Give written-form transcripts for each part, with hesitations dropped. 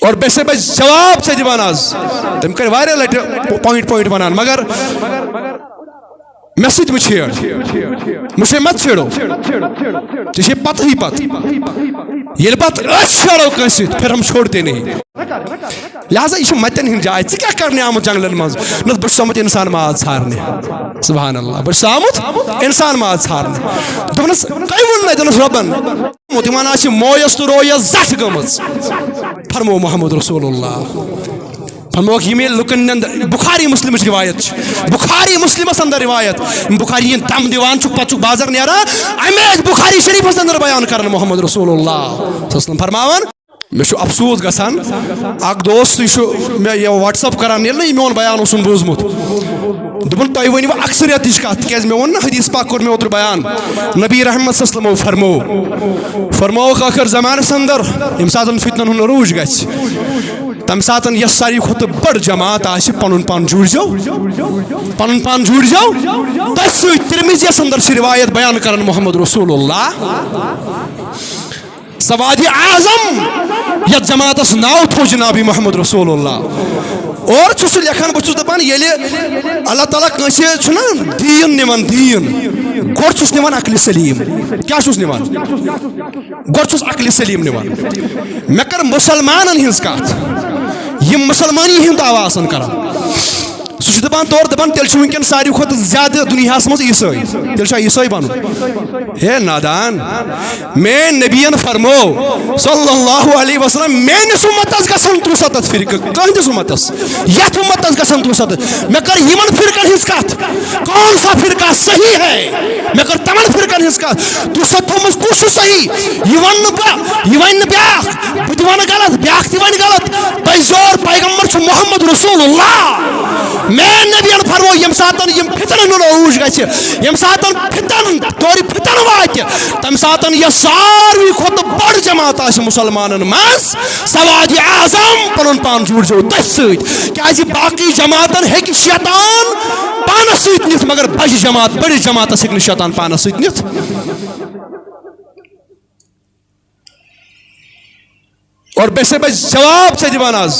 اور بیسے بس جواب سے دیوان آز تم کر وائرل لٹے پوائنٹ بنان مگر میسج میں چھیڑ مجھے مت چھیڑو جسے پتہ ہی پت یہ بات چھیڑو کنسی پھر ہم چھوڑتے نہیں لہذا یہ متن ہند جائے ژٕ کیٛاہ کرنے آمت جنگلن مز نہ بہٕ آمت انسان ماز ژھارنہِ سبحان اللہ بہٕ آمت انسان ماز ژھارنہِ دوٚپنس تۄہہِ ووٚن نہ دوٚپنس رۄبن تِمن آسہِ مویس تہٕ رویس زٹھ گٔمٕژ فرمو محمد رسول اللہ فرموک یہ لکن بخاری مسلم روایت بخاری مسلمس اندر روایت بخاری دم دیوان چھ پتہ بازر نیرا امی بخاری شریفس اندر بیان کرن محمد رسول اللہ فرماون میں افسوس گژھان اک دوست یہ واٹس اپ کران ییٚلہِ نہٕ میون بیان اوسُن بوٗزمُت دوٚپُن تۄہہِ ؤنِو اکثریتٕچ کتھ تِکیازِ مےٚ ووٚن نہ حدیث پاک کوٚر مےٚ اوترٕ بیان نبی رحمت صلی اللہ علیہ وسلم فرمووُکھ ٲخر زمانس اندر ییٚمہِ ساتہٕ فتنن ہُنٛد عروٗج گژھِ تمہ ساتہٕ یۄس ساروی کھۄتہٕ بٔڑ جماعت آسہِ پنُن پان جوٗڑزیو تٔتھۍ سۭتۍ ترمذیَس اندر چھِ روایت بیان کران محمد رسول اللہ سواد اعظم یتھ جماعتس ناو تھوٚو جناب محمد رسول اللہ اور چھُس لیکھان بہٕ چھُس دپان ییٚلہِ اللہ تعالیٰ کٲنٛسہِ چھُنہ دیٖن نِوان دیٖن گۄڈٕ چھُس نِوان عقلِ سلیٖم کیٛاہ چھُس نِوان گۄڈٕ چھُس عقلِ سلیٖم نِوان مےٚ کٔر مُسلمانن ہٕنٛز کتھ یِم مُسلمانی ہُنٛد دعوا آسان کران سُہ چھُ دپان تورٕ دپان تیٚلہِ چھُ وٕنکٮ۪ن ساروی کھۄتہٕ زیادٕ دُنیاہس منٛز عیٖسٲے تیٚلہِ چھا عیٖسٲے بنُن ہے نادان میٲنۍ نبیَن فرمو صلی اللہ علیہ وسلم میٲنِس اُمتس گژھن 73 فرقہٕ کٕہٕنٛدِس اُمتس یتھ اُمتس گژھن 73 مےٚ کٔر یِمن فرقن ہٕنٛز کتھ کون سا فرقہ صحیح ہے مےٚ کٔر تمن فرقن ہٕنٛز کتھ 73 منٛز کُس چھُ صحیح یہِ ونہِ نہٕ بیاکھ بہٕ تہِ ونہٕ غلط بیاکھ تہِ وَنہِ غلط تۄہہِ زور پیغمبر چھُ محمد رسول اللہ میٲنۍ نبیَن فرمو ییٚمہِ ساتہٕ یِم فتنن ہُنٛد عروٗج گژھِ ییٚمہِ ساتہٕ فتن واتہِ تمہِ ساتہٕ یۄس ساروی کھۄتہٕ بٔڑ جماعت آسہِ مُسلمانن منٛز سواد اعظم پنُن پان جوٗڑزیو تٔتھۍ سۭتۍ کیازِ باقٕے جماعتن ہیٚکہِ شیطان پانس سۭتۍ نِتھ مگر بجہِ جماعت بٔڑِس جماعتس ہیٚکہِ نہٕ شیطان پانس سۭتۍ نِتھ اور بیسے بس جواب سے دیوان آز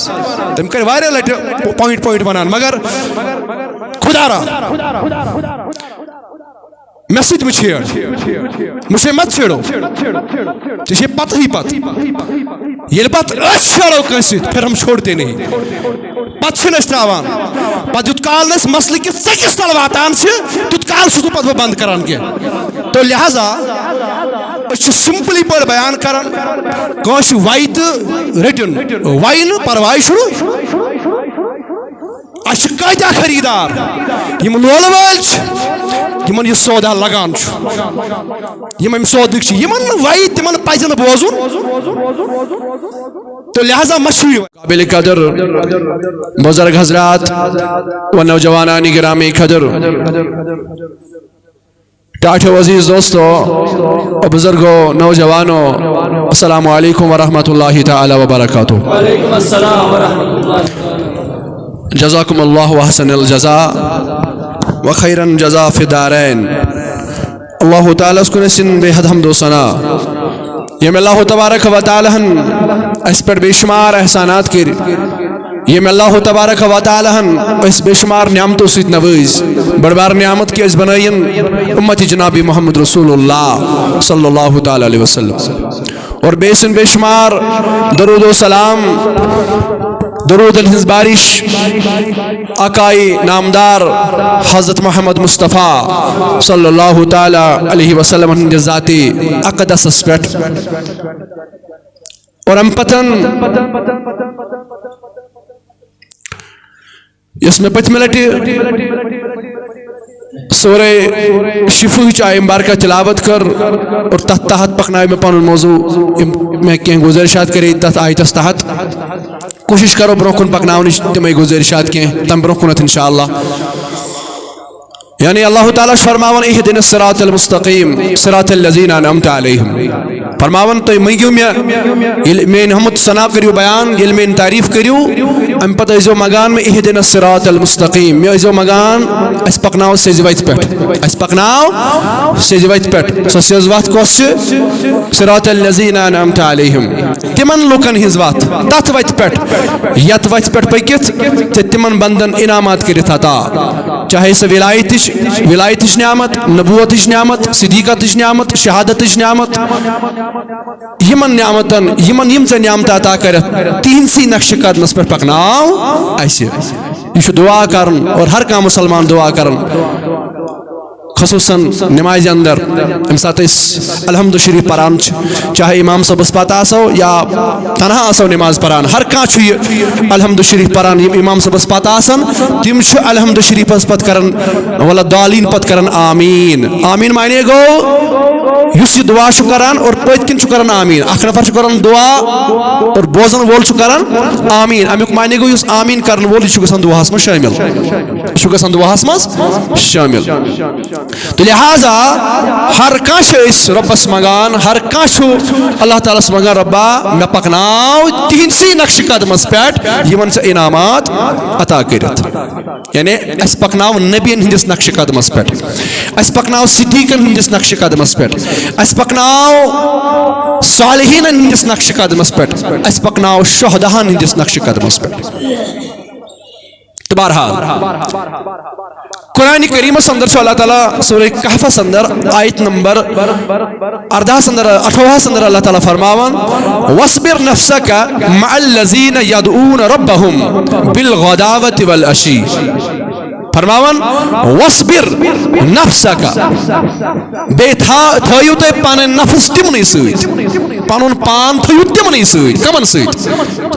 تم کر وائرل لٹے پوائنٹ بنان مگر خدا را میسج میں چھیڑ مجھے مت چھیڑو جسے پتہ ہی پت یہ بات چھیڑو کنسی پھر ہم چھوڑتے نہیں پتہ چھن اس تراوان پتہ یوت کال نس مسئلہ کے سکس تل واتان چھ تیوت کال چھُس بہٕ پتہ بند کران کی تو لہذا اس سمپلی پٲٹھۍ بیان کران کٲنٛسہِ وایہِ تہٕ رٔٹِن وایہِ نہٕ پرواے چھُنہٕ اَسہِ چھِ کۭتیاہ خریٖدار یِم لولہٕ وٲلۍ چھِ یِمن یہِ سودا لگان چھُ یِم امہِ سودٕکۍ چھِ یِمن نہٕ وایہِ تِمن پزِ نہٕ بوزُن تو لہذا مشہور قابل قدر بزرگ حضرات و نوجوانان گرامی قدر ٹاٹھو عزیز دوستو بزرگوں نوجوانوں السلام علیکم ورحمۃ اللہ تعالی وبرکاتہ وعلیکم السلام ورحمۃ اللہ جزاکم اللہ وحسن الجزاء وخیرا جزا فی الدارین اللہ تعالیٰ اس کو نسن بے حد حمد و ثنا یم اللہ تبارک و تعالیٰ اس پر بے شمار احسانات کر یم اللہ تبارک و تعالیٰ اس بے شمار نعمتوں سۭتۍ نوٲز بڑ بار نعمت کی اس بنائین امت جناب محمد رسول اللہ صلی اللہ تعالیٰ علیہ وسلم اور بیسن بے شمار درود و سلام درود الہنز بارش آقائی نامدار حضرت محمد مصطفیٰ صلی اللہ تعالیٰ علیہ وسلم ہند ذاتی اقدس اسپیٹ اور ام پتن اس میں پچ ملٹی سورہ شفوہ چاہے مبارکہ تلاوت کر اور تحت تحت پکنائے میں پانون موضوع میں کہیں گزارشات کرے تحت آیتس تحت کوشش کرو بروکن پکناونش تمہیں گزارشات کہیں تم بروکنت انشاءاللہ یعنی اللہ تعالیٰ فرماون اہدنا الصراط المستقیم صراط الذین انعمت علیہم فرماون تو منگیو میں ہمت ثنا کریو بیان یل میں تعریف کریو ام پتہ ازو مگان میں اہدنا الصراط المستقیم میں ازو مگان اس پکناو سیزویت پیٹ اس پکناو سیزویت پیٹ سو سیزوات کوس صراط الذین انعمت علیہم تمن لوکن ہز وت تت وت پہ یت وت پہ پکت تمن بندن انعامات کرت عطا چاہے سہ ولایتش نعمت نبوتش نعمت صدیقتش نعمت شہادتش نعمت یمن نعمتن یمن یم ژے نعمت عطا کرت تہنسی نقش قدمس پہ پکناو اسہ یہ دعا کرن اور ہر کانٛہہ مسلمان دعا کرن خصوصاً نماز اندر ام سات الحمد شریف پران چاہے امام صبس پتہ آسو یا تنہا آسو نماز پران ہر کانٛہہ یہ الحمد شریف پران یم امام صبس پتہ آسن تم الحمد شریفس پت کرن ولا دالین پت کرن آمین آمین معنی گو یس یہ دعا کران اور پت کن کران آمین اخ نفر کران دعا اور بوزن وول کران آمین امیک معنی گو یس آمین کرن وول یہ گژھان دعاہس مز شامل یہ گژھان دعاہس مز شامل تو لہذا ہر کانٛہہ ربس منگان ہر کانٛہہ اللہ تعالیٰ منگان ربا مے پکناو تہنسی نقش قدمس پہ یمن ژے انعامات عطا کرت یعنی اس پکناو نبین ہندس نقش قدمس پہ اس پکناو صدیقن ہندس نقش قدمس پہ اس پکناو صالحین ہندس نقش قدمس پہ اس پکناو شہدہان ہندس نقش قدمس پہ تو بہرحال قرآن کریم اندر اللہ تعالیٰ سورہ کہف اندر آیت نمبر 18 اندر اللہ تعالیٰ فرماون وَاصْبِرْ نَفْسَكَ مَعَ الَّذِينَ يَدْعُونَ رَبَّهُمْ بِالْغَدَاوَةِ وَالْعَشِيِّ فرماون وَاصْبِرْ نَفْسَكَ بے تھایو تے پانن نفس تمنی سۭتۍ پانن پان تھایو تمنی سۭتۍ کمن سۭتۍ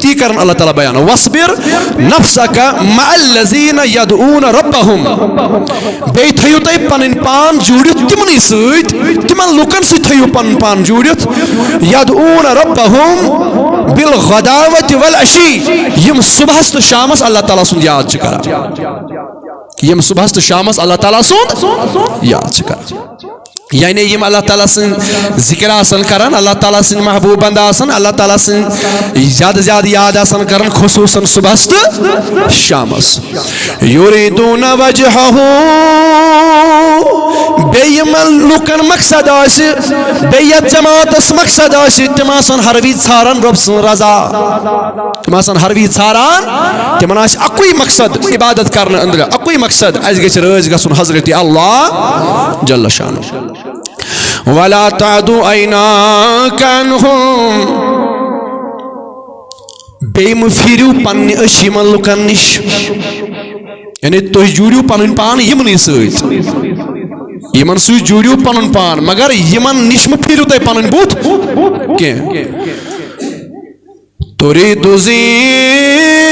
تی کرن اللہ تعالیٰ بیان وَاصْبِرْ نَفْسَكَ مَعَ الَّذِينَ يَدْعُونَ رَبَّهُمْ بے تھایو تے پانن پان جوڑت تمنی سۭتۍ تمن لوکن سۭتۍ تھایو پانن پان جوڑت يَدْعُونَ رَبَّهُمْ بِالْغَدَاوَةِ وَالْعَشِيِّ یم صبحس تو شامس اللہ تعالیٰ سُند یاد چھ کران یم صبحس تو شامس اللہ تعالیٰ سُند یاد چھ کران یعنی یم اللہ تعالیٰ سن ذکر آسن کرن اللہ تعالیٰ سن محبوب بند آسن اللہ تعالیٰ سن زیادہ زیادہ یاد آسن کرن خصوصاً صبحس تو شامس یریدون وجہہ بیمن لکن مقصد آسی بیت جماعتس مقصد آسی تم آسن ہر وی ژھارن رب سن رضا تم آسن ہر وی ژھارن تمن آس اکوئی مقصد عبادت کرن اندر اکوئی مقصد اس گژھِ رٲضۍ گژھُن حضرت اللہ جل شانہ وَلَا تَعْدُ عَيْنَاكَ عَنْهُمْ بیٚیہِ مہٕ پھیٖرِو پننہِ أچھ یِمن لُکن نِش یعنی تُہۍ جوٗڑِو پنُن پان یِمنٕے سۭتۍ یِمن سۭتۍ جوٗڑِو پنُن پان مگر یِمن نِش مہٕ پھیٖرِو تُہۍ پنُن بُتھ کینٛہہ تُریٖدُ زیٖنَةَ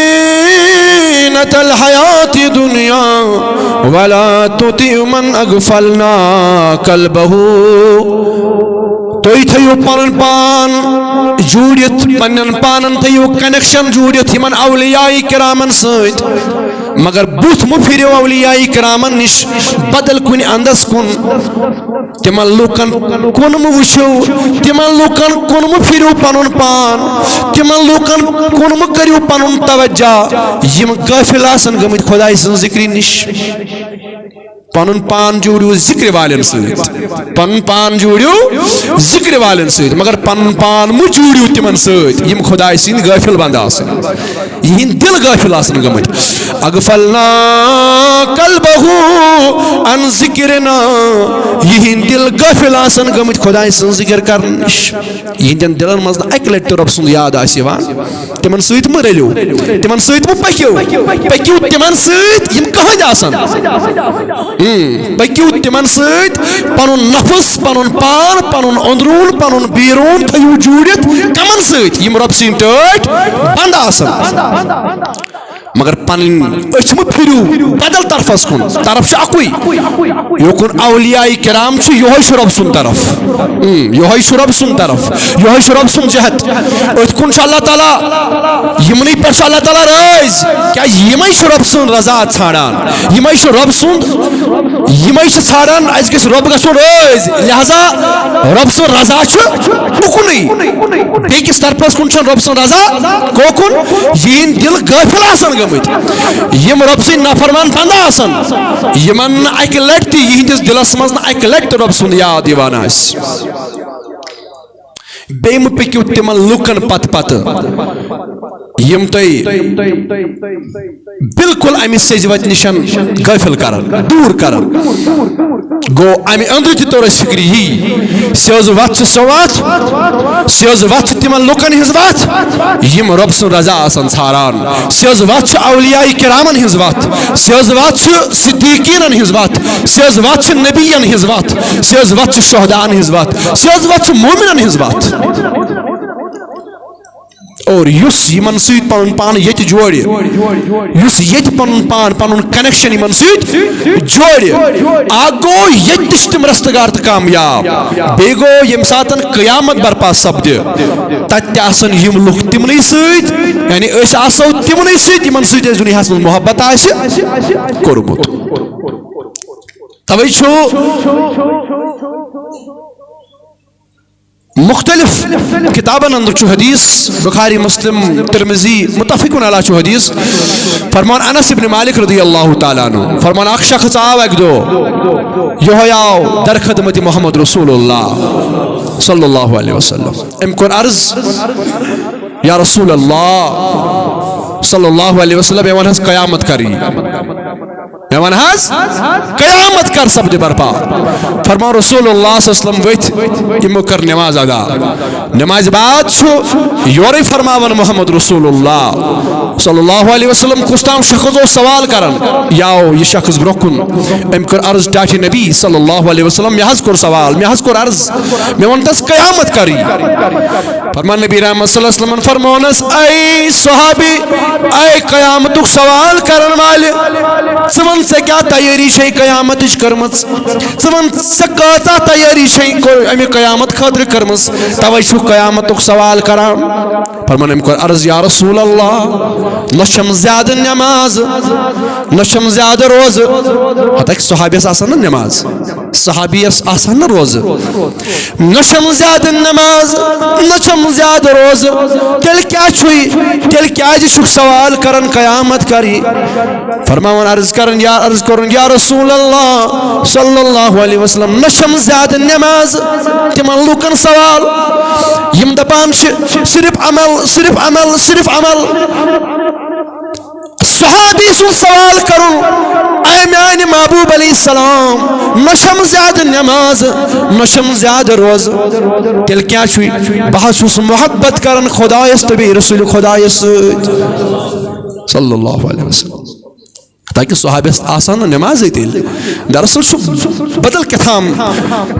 الْحَيَاةِ الدُّنْيَا وَلَا تُطِعْ مَنْ أَغْفَلْنَا قَلْبَهُ تُہۍ تھٲیِو پنُن پان جوٗڑِتھ پننٮ۪ن پانن تھٲیِو کنیکشن جوٗڑِتھ یِمن اولیاء کرامن سۭتۍ مگر بُتھ مہٕ پھیٖرِو اولیاء کرامن نِش بدل کُنہِ اندس کُن تمن لوکن کُن مہٕ وٕچھِو تمن لوکن کُن مہٕ پھیٖرِو پنُن پان تمن لوکن کُن مہٕ کٔرِو پنُن توجہ یم غٲفل آسن گٔمٕتۍ خۄداے سٕنٛز ذِکرِ نِش پنُن پان جوٗڑِو ذِکرِ والٮ۪ن سۭتۍ پنُن پان جوٗڑِو ذِکرِ والٮ۪ن سۭتۍ مگر پنُن پان مہٕ جوٗڑِو تِمن سۭتۍ یم خۄداے سٕنٛدۍ غٲفل بنٛد آسن یِہنٛدۍ دِل غٲفل آسن گٔمٕتۍ اغفلنا قلبه عن ذِکرنا یِہنٛدۍ دِل غٲفل آسن گٔمٕتۍ خۄداے سٕنٛز ذِکر کرنہٕ نِش یِہنٛدٮ۪ن دِلن منٛز نہٕ اکہِ لٹہِ تہِ رۄب سُنٛد یاد آسہِ یِوان تِمن سۭتۍ مہٕ رٔلِو تِمن سۭتۍ مہٕ پٔکِو پٔکِو تِمن سۭتۍ یِم کٕہٕنۍ آسن پٔکِو تِمن سۭتۍ پنُن نفس پنُن پان پنُن أنٛدروٗن پنُن بیروٗن تھٲیِو جوٗڑِتھ کمن سۭتۍ یِم رۄب سٕنٛدۍ ٹٲٹھۍ بنٛد آسن مگر پنٕنۍ أچھ مہٕ پھِرِو بدل طرفس کُن طرف چھُ اکُے یوکُن اولیاء کرام چھُ یِہوے چھُ رۄب سُنٛد طرف یِہوے چھُ رۄب سُنٛد طرف یِہوے چھُ رۄب سُنٛد جہت أتھۍ کُن چھُ اللہ تعالیٰ یِمنٕے پٮ۪ٹھ چھُ اللہ تعالیٰ رٲضۍ کیازِ یِمے چھُ رۄب سُنٛد رضا ژھانڈان یِمے چھُ رۄب سُنٛد یِمے چھِ ژھانڈان اَسہِ گژھِ رۄب گژھُن رٲضۍ لہذا رۄب سُنٛد رضا چھُ اُکنُے بیٚکِس طرفس کُن چھُنہٕ رۄب سُنٛد رضا کوکُن یِہنٛدۍ دِل غٲفل آسن گٔمٕتۍ یم رۄب سٕنٛدۍ نافرمان بنٛد آسن یِمن نہٕ اکہِ لٹہِ تہِ یِہنٛدِس دِلس منٛز نہٕ اکہِ لٹہِ تہِ رۄب سُنٛد یاد یِوان آسہِ بیٚیہِ مہٕ پٔکِو تِمن لُکن پتہٕ پتہٕ یِم تۄہہِ بالکل امہِ سیٚزِ وتہِ نِشن غٲفِل کرن دوٗر کرن گوٚو امہِ أنٛدرٕ تہِ توٚر اَسہِ فِکرِ یی سیٚوز وتھ چھِ سۄ وتھ سیٚوز وتھ چھِ تِمن لُکن ہٕنٛز وتھ یِم رۄب سُنٛد رضا آسن ژھاران سیٚوز وتھ چھِ اولیاء کرامن ہٕنٛز وتھ سیٚوز وتھ چھِ صدیٖقیٖنن ہٕنٛز وتھ سیٚوز وتھ چھِ نبیین ہٕنٛز وتھ سیٚوز وتھ چھِ شہداءن ہٕنٛز وتھ سیٚوز وتھ چھِ مومنن ہٕنٛز وتھ اور یُس یِمن سۭتۍ پنُن پان ییٚتہِ جوڑِ یُس ییٚتہِ پنُن پان پنُن کنیکشن یِمن سۭتۍ جوڑِ اکھ گوٚو ییٚتہِ تہِ چھِ تِم رستگار تہٕ کامیاب بیٚیہِ گوٚو ییٚمہِ ساتن قیامت برپا سپدِ تتہِ تہِ آسن یِم لُکھ تِمنٕے سۭتۍ یعنی أسۍ آسو تِمنٕے سۭتۍ یِمن سۭتۍ اَسہِ دُنیاہس منٛز محبت آسہِ کوٚرمُت توے چھُ مختلف کتابن اندر چھُ حدیث بخاری مسلم ترمذی متفقن علیہ چھُ حدیث فرمان انس ابن مالک رضی اللہ تعالیٰ عنہ فرمان اکھ شخص آو اکہِ دۄہ یِہوے آو در خدمت محمد رسول اللہ صلی اللہ علیہ وسلم أمۍ کوٚر عرض یا رسول اللہ صلی اللہ علیہ وسلم مےٚ وَن حظ قیامت کر یی مےٚ وَن حظ قیامت کر سپدِ برپا فرمان رسول اللہ صلی اللہ علیہ وسلم ؤتھۍ یِمو کٔر نٮ۪ماز ادا نٮ۪مازِ بعد چھُ یورے فرماوان محمد رسول اللہ صلی اللہ علیہ وسلم کُس تام شخص اوس سوال کران یہِ آو یہِ شخص برونٛہہ کُن أمۍ کٔر عرض ٹاٹھہِ نبی صلی اللہ علیہ وسلم مےٚ حظ کوٚر سوال مےٚ حظ کوٚر عرض مےٚ ووٚن تس قیامت کر یی فرمان نبی رحمت صلی اللہ علیہ وسلم فرمونس اے صحابی اے قیامتُک سوال کرن والہِ ژٕ وَن ژےٚ کیٛاہ تیٲری چھے قیامتٕچ کٔرمٕژ ژٕ وَن ژےٚ کۭژاہ تیٲری چھے اَمہِ قیامت خٲطرٕ کٔرمٕژ تَوَے چھُکھ قیامتُک سوال کران فرمان أمۍ کوٚر عرض یا رسول اللہ نہ چھَم زیادٕ نٮ۪ماز نہ چھَم زیادٕ روزٕ ہتاکہِ صحابیَس آسان نہ نٮ۪ماز صحابیَس آسان نہ روزٕ نہ چھَم زیادٕ نٮ۪ماز نہ چھَم زیادٕ روزٕ تیٚلہِ کیٛاہ چھُے تیٚلہِ کیٛازِ چھُکھ سوال کران قیامت کر یی فرماوان عرض کرن یا رسول اللہ صلی اللہ علیہ وسلم نہ چھَم زیادٕ نٮ۪ماز تِمن لُکن سوال یِم دپان چھِ صرف عمل صحابی سُنٛد سوال کرُن اے میانہِ محبوب علیہ السلام نہ چھَم زیادٕ نٮ۪ماز نہ چھَم زیادٕ روزٕ تیٚلہِ کیٛاہ چھُے بہٕ حظ چھُس محبت کران خۄدایس تہٕ بیٚیہِ رسوٗلِ خۄدایس سۭتۍ صلی اللہ علیہ وسلم تاکہ صحابیس آسان نہ نٮ۪مازے تیٚلہِ دراصل چھُ بدل کیٛاہتام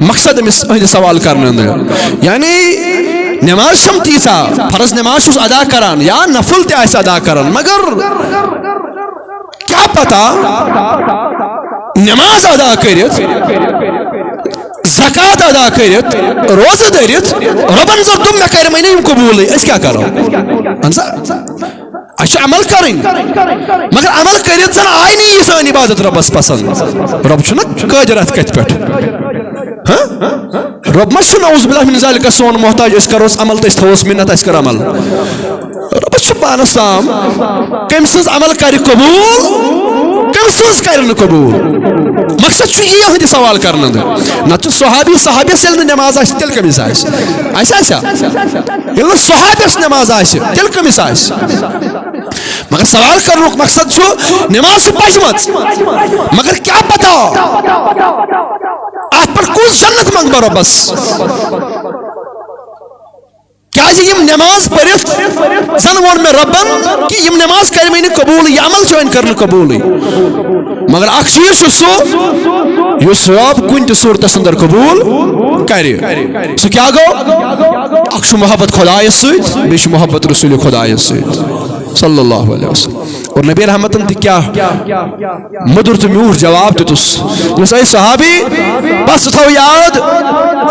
مقصد أمِس أہنٛدِ سوال کرنہٕ اندر یعنی نٮ۪ماز چھَم تیٖژاہ فرض نٮ۪ماز چھُس ادا کران یا نفل تہِ آسہِ ادا کران مگر کیٛاہ پتہ نٮ۪ماز ادا کٔرِتھ زکات ادا کٔرِتھ روزٕ دٔرِتھ رۄبن زن دوٚپ مےٚ کرِمٕے نہٕ یِم قبوٗلٕے أسۍ کیٛاہ کرو اہن سا اَسہِ چھُ عمل کرٕنۍ مگر عمل کٔرِتھ زن آیہِ نہٕ یہِ سٲنۍ عبادت رۄبس پسنٛد رۄب چھُنہ قٲدِر اتھ کتھِ پٮ۪ٹھ رۄب ما چھُ نعوذ باللہ من ذالِکَ سون محتاج أسۍ کروس عمل تہٕ أسۍ تھاووس مِنت اَسہِ کر عمل رۄبس چھُ پانس تام کٔمۍ سٕنٛز عمل کرِ قبوٗل کٔمۍ سٕنٛز کرِ نہٕ قبوٗل مقصد چھُ یی أہنٛدِ سوال کرنہٕ نتہٕ چھُ صحابیس ییٚلہِ نہٕ نٮ۪ماز آسہِ تیٚلہِ کٔمِس آسہِ آسیا ییٚلہِ نہٕ صحابیس نٮ۪ماز آسہِ تیٚلہِ کٔمِس آسہِ مگر سوال کرنُک مقصد چھُ نٮ۪ماز چھِ پجمٕژ مگر کیٛاہ پتہ اتھ پٮ۪ٹھ کُس جنت منٛگ بہٕ رۄبس کیٛازِ یِم نٮ۪ماز پٔرِتھ زن ووٚن مےٚ رۄبن کہِ یِم نٮ۪ماز کرِمٕے نہٕ قبوٗلٕے یہِ عمل چھُ وۄنۍ کرنہٕ قبوٗلٕے مگر اکھ چیٖز چھُ سُہ یُس رۄب کُنہِ تہِ صوٗرتس اندر قبوٗل کرِ سُہ کیٛاہ گوٚو اکھ چھُ محبت خۄدایس سۭتۍ بیٚیہِ چھُ محبت رسوٗلِ خۄدایس سۭتۍ صلی اللہ علیہ وسلم اور نبی رحمتن تہِ کیٛاہ مدُر تہٕ میوٗٹھ جواب دیُتُس دوٚپُس اے صحابی بس ژٕ تھاو یاد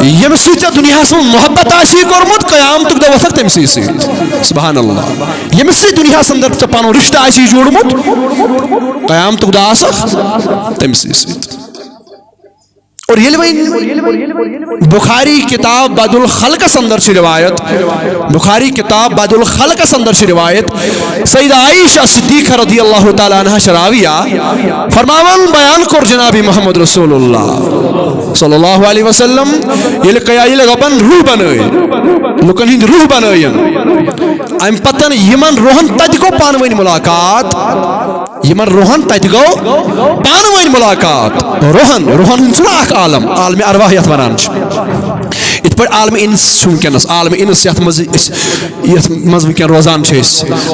ییٚمِس سۭتۍ ژےٚ دُنیاہس منٛز محبت آسی کوٚرمُت قیامتُک دۄہ وۄتھکھ تٔمسٕے سۭتۍ سبحان اللہ ییٚمِس سۭتۍ دُنیاہس اندر ژےٚ پنُن رشتہٕ آسی جوڑمُت قیامتُک دۄہ آسکھ تٔمسٕے سۭتۍ اور ییٚلہِ وۄنۍ بخاری کتاب بعد الخلقس اندر چھِ روایت بخاری کتاب بعد الخلقس اندر چھِ روایت سیدہ عائشہ صدیقہ رضی اللہ تعالیٰ عنہ راویہ فرماوان بیان کوٚر جناب محمد رسول اللہ صلی اللہ علیہ وسلم ییٚلہِ رۄبن روح بنٲے لکن ہند روح بنائن ام پتن یمن روحن تت گو پانوین ملاقات یمن روحن تت گو پانوین ملاقات روحن ہند اخ عالم عالم ارواح یت ونان ات پہ عالم انس ونکس عالم انس یت مز ونکن روزان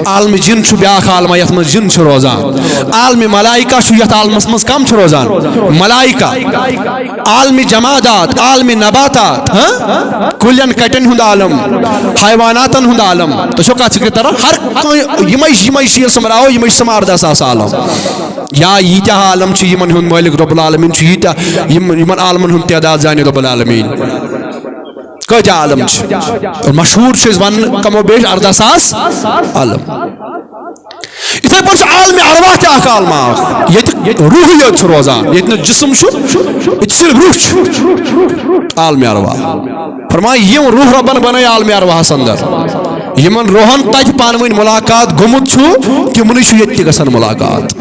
عالم جن بیاکھ عالم یت مز جن روزان عالم ملائکہ یت عالمس مز کم روزان ملائکہ عالم جمادات عالم نباتات کلین کٹن ہند عالم حیواناتن ہند عالم تو چھو کت فکر تران ہر یمے شیر سمراو یمے سماردہ ساس عالم یا یتہ عالم یمن ہند مالک رب العالمین یمن عالمن ہند تعداد زانہ رب العالمین کت عالم اور مشہور ون کمو بیش 14,000 عالم اتھے پہ عالم ارواح تہ اخ عالم یہ روح یوت روزان یہ جسم یہ صرف روح عالم ارواح فرمایا یم روح ربن بنائے عالم ارواحس اندر یمن روحن تت پانوین ملاقات گومت تمن یہ گژھان ملاقات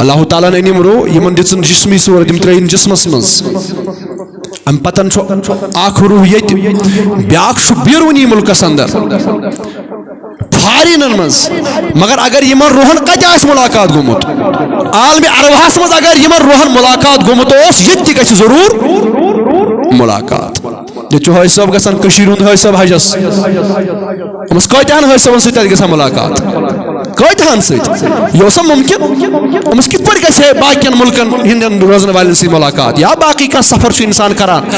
اللہ تعالیٰ انم روح یمن دن جسمی صورت تم ترین جسمس مز ام پتن اخ روح یت بیاکھ بیرونی ملکس اندر فارینن مز مگر اگر یمن روحن کت آس ملاقات گومت عالم ارواحس مز اگر یمن روحن ملاقات گومت یہ گژھِ ضرور ملاقات یہ حج صاحب گژھان کشیر ہند حج صاحب حجس امس کتہن حج صاحبن سۭتۍ گژھان ملاقات کتہن سۭتۍ یہ اوسا ممکن امس کت پٲٹھۍ گژھِ باقین ملکن ہندین روزن والین سۭتۍ ملاقات یا باقی کانٛہہ سفر چھُ انسان کران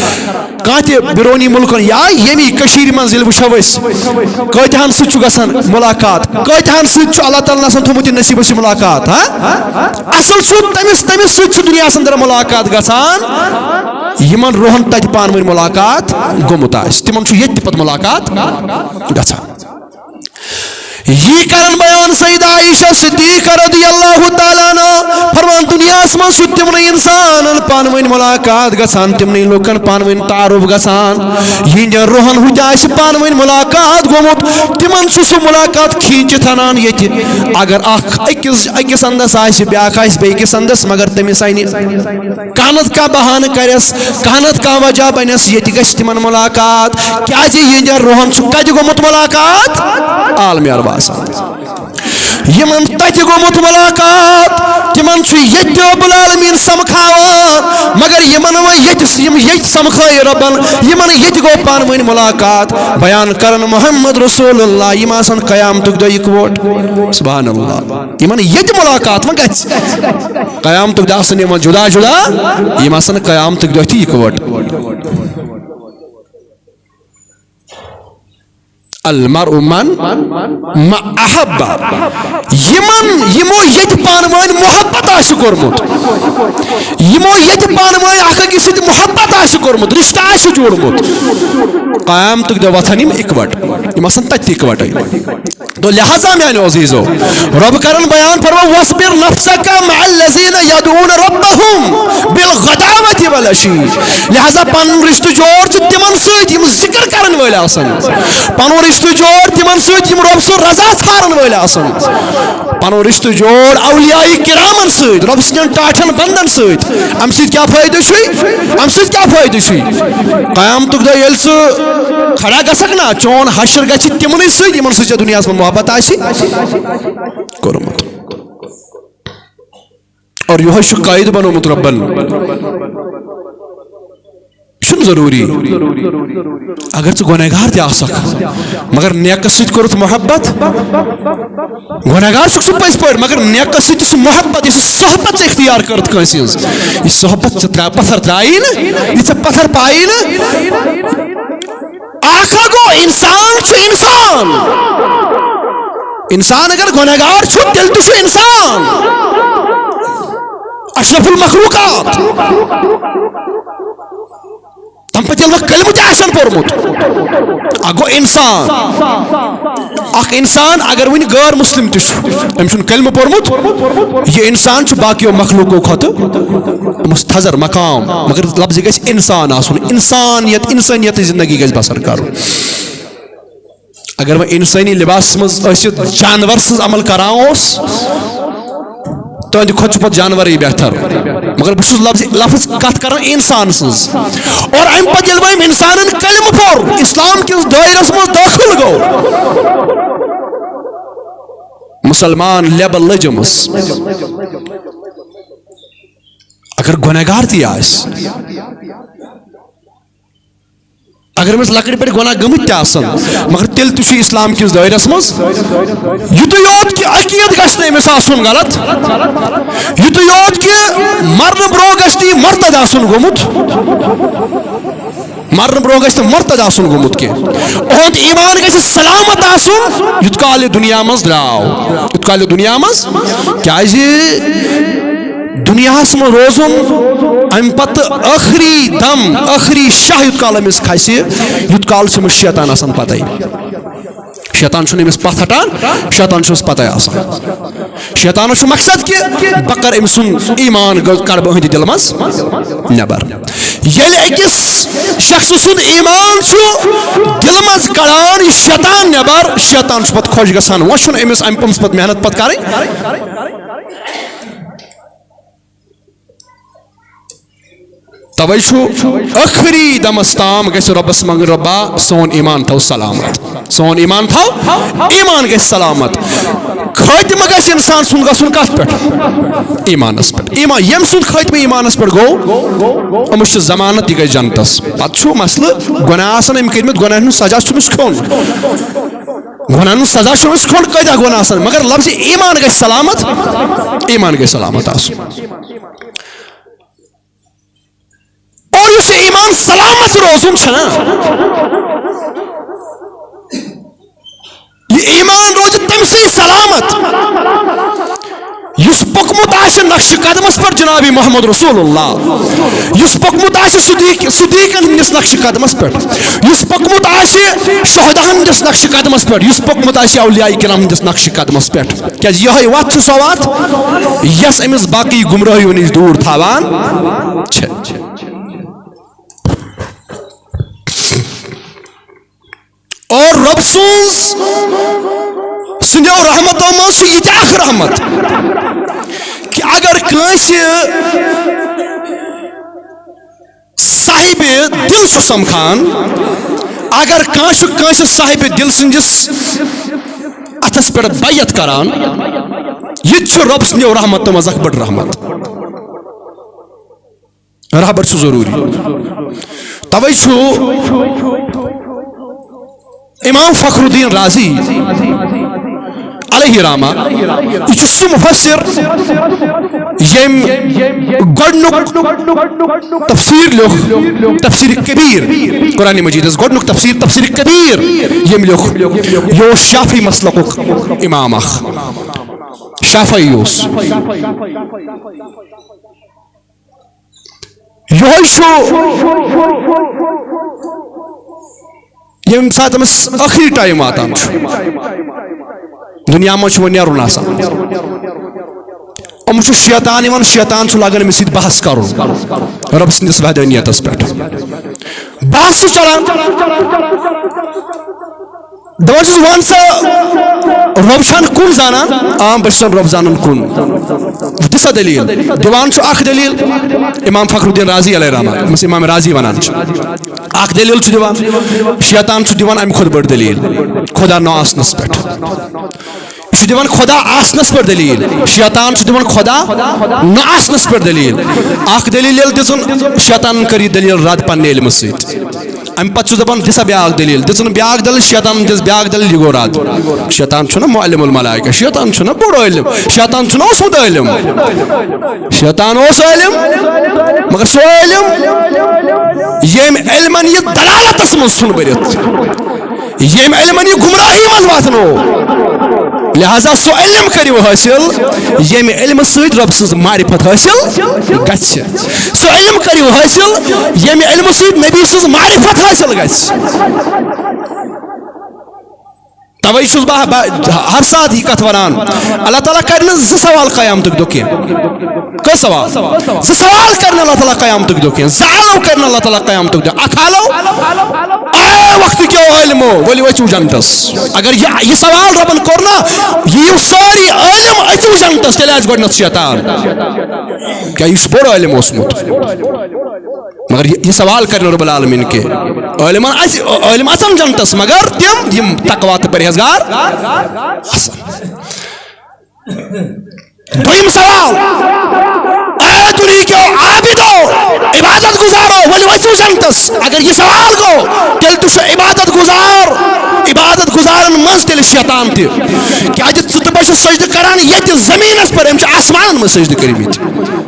کانٛہہ تہِ بیرونی ملکن یا یمی کشیر منٛز ییٚلہِ وٕچھو أسۍ کتہن سۭتۍ چھُ گژھان ملاقات کتہن سۭتۍ چھُ اللہ تعالیٰ آسان تھوٚمُت یہِ نصیٖبس یہِ ملاقات اصل چھُ تٔمِس سۭتۍ چھُ دُنیاہس اندر ملاقات گژھان یمن روحن تتہِ پانوٲنۍ ملاقات گوٚمُت آسہِ تِمن چھُ ییٚتہِ تہِ پتہٕ ملاقات گژھان یہ کرن بیان سیدہ عائشہ صدیقہ رضی اللہ تعالیٰ عنہ فرمان دنیا مز تمن انسان پانوین ملاقات گژھان تمن لوکن پانوین تعارف گژھان یہ روحن ہت پانوین ملاقات گومت تمن سہ ملاقات کھینچت انان یہ اگر اکس اندس بیاکھ بیکس اندس مگر تمس کانت کا بہانہ کرس کانت کا وجہ بنس یہ گژھِ تمن ملاقات کیازِ یہ روحن کتہِ گومت ملاقات عالم ارواح یمن تتہِ گومت ملاقات تمن ییٚتہِ رب العالمین سمکھاوان مگر یمن ییٚتہِ سمکھٲے ربن یمن ییٚتہِ گوٚو پانوٲنۍ ملاقات بیان کرن محمد رسول اللہ یم آسن قیامتُک دۄہ اِکوٹ سبحان اللہ یمن ییٚتہِ ملاقات وۄنۍ گژھِ قیامتُک دۄہ آسن یمن جدا جدا یم آسن قیامتُک دۄہ تہِ اِکوٹ المرء من ما احب یمو ییٚتہِ پانوٲنۍ محبت آسہِ کوٚرمُت یمو ییٚتہِ پانوٲنۍ اکھ أکِس سۭتۍ محبت آسہِ کوٚرمُت رشتہٕ آسہِ جوڑمُت قیامتُک دۄہ وۄتھن یم اِکوٹ یم آسن تتہِ اِکوٹے تو لہذا میانیو عزیزو رب کرن بیان فرماو واصبر نفسك مع الذين يدعون ربهم بالغداوة والعشي لہذا پن رشتہ جوڑ تمن سۭتۍ یم ذکر کرن وٲلۍ آسن پنُن رشتہ جوڑ تمن سۭتۍ یم رب سُنٛد رضا ژھارن وٲلۍ آسن پنُن رشتہ جوڑ اولیاء کرامن سۭتۍ رب سٕنٛدٮ۪ن ٹاٹھن بندن سۭتۍ امہِ سۭتۍ کیاہ فٲیدٕ چھُے امہِ سۭتۍ کیاہ فٲیدٕ چھُے قیامتُک دۄہ ییٚلہِ ژٕ کھڑا گژھکھ نا چون حشر گژھِ تمنٕے سۭتۍ یمن سۭتۍ ژےٚ دُنیاہس منٛز محبت آسہِ کوٚرمُت اور یہوے چھُ قٲیدٕ بنومُت ربن چھُنہٕ ضروٗری اگر ژٕ گۄنہگار تہِ آسکھ مگر نیکس سۭتۍ کوٚرُتھ محبت گۄنہگار چھُکھ ژٕ پٔزۍ پٲٹھۍ مگر نیکس سۭتۍ چھُ محبت یہِ صحبت ژٕ اختیار کٔرٕتھ کٲنٛسہِ ہٕنٛز یہِ صحبت ژٕ پتھر ترٛایی نہٕ یہِ ژےٚ پتھر پایی نہٕ آخر گوٚو انسان چھُ انسان اگر گۄنہگار چھُ تیٚلہِ تہِ چھُ انسان اشرف المخلوقات تم پتہ ییٚلہِ کلمہ تہِ آسن پوٚرمُت اکھ گوٚو انسان اکھ انسان اگر وٕنہِ غٲر مسلم تہِ چھُ أمۍ چھُنہٕ کلمہ پوٚرمُت یہِ انسان چھُ باقیو مخلوقو کھۄتہٕ أمِس تھزر مقام مگر لفظ گژھِ انسان آسُن انسانیت انسٲنیت زندگی گژھِ بسر کرُن اگر وۄنۍ انسٲنی لباسس منٛز ٲسِتھ جانور سٕنٛز عمل کران اوس تہندِ کھۄتہٕ چھُ پتہٕ جانورٕے بہتر مگر بہٕ چھُس لفظ کتھ کران انسان سٕنٛز اور امہِ پتہٕ ییٚلہِ وۄنۍ انسانن کلمہٕ پوٚر اسلام کِس دٲیرس منٛز دٲخل گوٚو مسلمان لیبل لٔجمٕژ اگر گۄنہگار تہِ آسہِ اگر أمِس لۄکٹہِ پٮ۪ٹھ گۄناہ گٔمٕتۍ تہِ آسن مگر تیٚلہِ تہِ چھُ اسلام کِس دٲیرس منٛز یُتُے یوت کہِ عقیٖد گژھِ نہٕ أمِس آسُن غلط یُتُے یوت کہِ مرنہٕ برونٛہہ گژھِ نہٕ یہِ مرتد آسُن گوٚمُت مرنہٕ برونٛہہ گژھِ نہٕ مرتد آسُن گوٚمُت کینٛہہ اُہُنٛد ایمان گژھِ سلامت آسُن یُت کال یہِ دُنیا منٛز درٛاو یُت کال یہِ دُنیا منٛز کیٛازِ دُنیاہس منٛز روزُن امہِ پتہٕ ٲخری دم ٲخری شاہ یُت کال أمِس کھسہِ یُت کال چھُ أمِس شیطان آسان پتہٕ شیطان چھُنہٕ أمِس پتھ ہٹان شیطان چھُس پتہٕ آسان شیطانس چھُ مقصد کہِ بہٕ کرٕ أمۍ سُنٛد ایمان کڑٕ بہٕ أہنٛدِ دِلہٕ منٛز نٮ۪بر ییٚلہِ أکِس شخصہٕ سُنٛد ایمان چھُ دِلہٕ منٛز کڑان یہِ شیطان نٮ۪بر شیطان چھُ پتہٕ خۄش گژھان وۄنۍ چھُنہٕ أمِس أمِس پتہٕ محنت پتہٕ کرٕنۍ توے چھُ ٲخری دمس تام گژھِ رۄبس منٛگُن رۄبا سون ایمان تھاو سلامت سون ایمان تھاو ایمان گژھِ سلامت خٲتمہٕ گژھِ انسان سُنٛد گژھُن کتھ پٮ۪ٹھ ایمانس پٮ۪ٹھ ایمان ییٚمہِ سُنٛد خٲتمہٕ ایمانس پٮ۪ٹھ گوٚو أمِس چھِ ضمانت یہِ گژھِ جنتس پتہٕ چھُ مسلہٕ گۄناہ آسان أمۍ کٔرمٕتۍ گۄناہن ہُنٛد سزا چھُ أمِس کھیوٚن گۄناہن ہُنٛد سزا چھُ أمِس کھیوٚن کۭتیاہ گۄناہ آسان مگر لفظِ ایمان گژھِ سلامت ایمان گژھِ سلامت آسُن اور یُس یہِ ایمان سلامت روزُن چھُ نا یہِ ایمان روزِ تٔمسٕے سلامت یُس پوٚکمُت آسہِ نقشہِ قدمس پٮ۪ٹھ جنابِ محمد رسول اللہ یُس پوٚکمُت آسہِ صدیٖقن ہٕنٛدِس نقشہِ قدمس پٮ۪ٹھ یُس پوٚکمُت آسہِ شہداہن ہٕنٛدِس نقشہِ قدمس پٮ۪ٹھ یُس پوٚکمُت آسہِ اولیاء کرام ہٕنٛدِس نقشہِ قدمس پٮ۪ٹھ کیازِ یِہوے وتھ چھِ سۄ وتھ یۄس أمِس باقٕے گمرٲہیو نِش دوٗر تھاوان چھِ اور رب سٕنٛدیو رحمتو منٛز چھُ یہِ تہِ اکھ رحمت کہِ اگر کٲنٛسہِ صاحبِ دل چھُ سمکھان اگر کانٛہہ چھُ کٲنٛسہِ صاحبِ دل سٕنٛدِس اتھس پٮ۪ٹھ بیعت کران یہِ تہِ چھُ رۄب سٕنٛدیو رحمتو منٛز اکھ بٔڑ رحمت رہبر چھُ ضروٗری توے چھُ امام فخر الدین رازی علیہ رحمہ یہ چھُ سُہ مُفسر ییٚمۍ گۄڈنیُک تفسیٖر لیوٚکھ تفسیٖر کبیٖر قرآنِ مجیٖدس گۄڈنیُک تفسیٖر کبیٖر ییٚمۍ لیوٚکھ یہِ اوس شافعی مسلکُک امام اکھ شافعی اوس یِہوے چھُ ییٚمہِ ساتہٕ أمِس ٲخری ٹایم واتان چھُ دُنیا منٛز چھُ وۄنۍ نیرُن آسان أمِس چھُ شیطان یِوان شیطان چھُ لاگان أمِس سۭتۍ بحث کرُن رۄب سٕنٛدِس وحدانیتس پٮ۪ٹھ بحث چھُ چلان دپان چھُس وَن سا رۄب چھَنہٕ کُن زانان بہٕ چھُسن رۄب زانان کُن دِ سا دٔلیٖل دِوان چھُ اکھ دٔلیٖل امام فخر الدین رازی علیہ رحمہ ییٚمِس امام رازی وَنان چھِ اکھ دٔلیٖل چھُ دِوان شیطان چھُ دِوان امہِ کھۄتہٕ بٔڑ دٔلیٖل خۄدا نہٕ آسنس پٮ۪ٹھ یہِ چھُ دِوان خۄدا آسنس پٮ۪ٹھ دٔلیٖل شیطان چھُ دِوان خۄدا نہٕ آسنس پٮ۪ٹھ دٔلیٖل اکھ دٔلیٖل ییٚلہِ دِژٕن شیطانن کٔر یہِ دٔلیٖل رد پننہِ علمہٕ سۭتۍ امہِ پتہٕ چھُس دپان دِ سا بیاکھ دٔلیٖل دِژٕن بیاکھ دٔلیٖل شیطانن دِژ بیاکھ دٔلیٖل یہِ گوٚو رد شیطان چھُنہ معلم الملائکہ شیطان چھُنہ بوٚڑ عٲلِم شیطان چھُنہ اوسمُت عٲلِم شیطان اوس عٲلِم مگر سُہ عٲلِم ییٚمۍ علمن یہِ دلالتس منٛز ژھُن بٔرِتھ ییٚمۍ علمن یہِ گمراہی منٛز واتنو لہذا سُہ علم کٔرِو حٲصِل ییٚمہِ علمہٕ سۭتۍ رۄب سٕنٛز معرفت حٲصِل گژھِ سُہ علم کٔرِو حٲصِل ییٚمہِ علمہٕ سۭتۍ نبی سٕنٛز معرفت حٲصِل گژھِ توے چھُس بہٕ ہر ساتہٕ یہِ کتھ ونان اللہ تعالیٰ کر نہٕ زٕ سوال قیامتُک دۄہ کینٛہہ کٔژ سوال زٕ سوال کر نہٕ اللہ تعالیٰ قیامتُک دۄہ کینٛہہ زٕ عالم کر نہٕ اللہ تعالیٰ قیامتُک دۄہ اکھ عالم اے وقت کیو عالمو ؤلِو أژِو جنتس اگر یہِ سوال رۄبن کوٚر نا یِیِو سٲری عالم أژِو جنتس تیٚلہِ آسہِ گۄڈٕنیٚتھ شیطان کیٛاہ یہِ چھُ بوٚڑ عالم اوسمُت مگر یہ سوال کرنے رب العالمین کے عالم اچن جنتس مگر تم یم تقوی تو پرہیزگار دویم سوال اے دنیا کے عابدو عبادت گزارو ولی وچو جنتس اگر یہ سوال گو تیل تو عبادت گزارن مز تیل شیطان تی کیا جت ژٕ تہٕ بہٕ چھُس سجدٕ کران ییٚتہِ زمینس پر أمۍ چھِ آسمانن منٛز سجدٕ کٔرمٕتۍ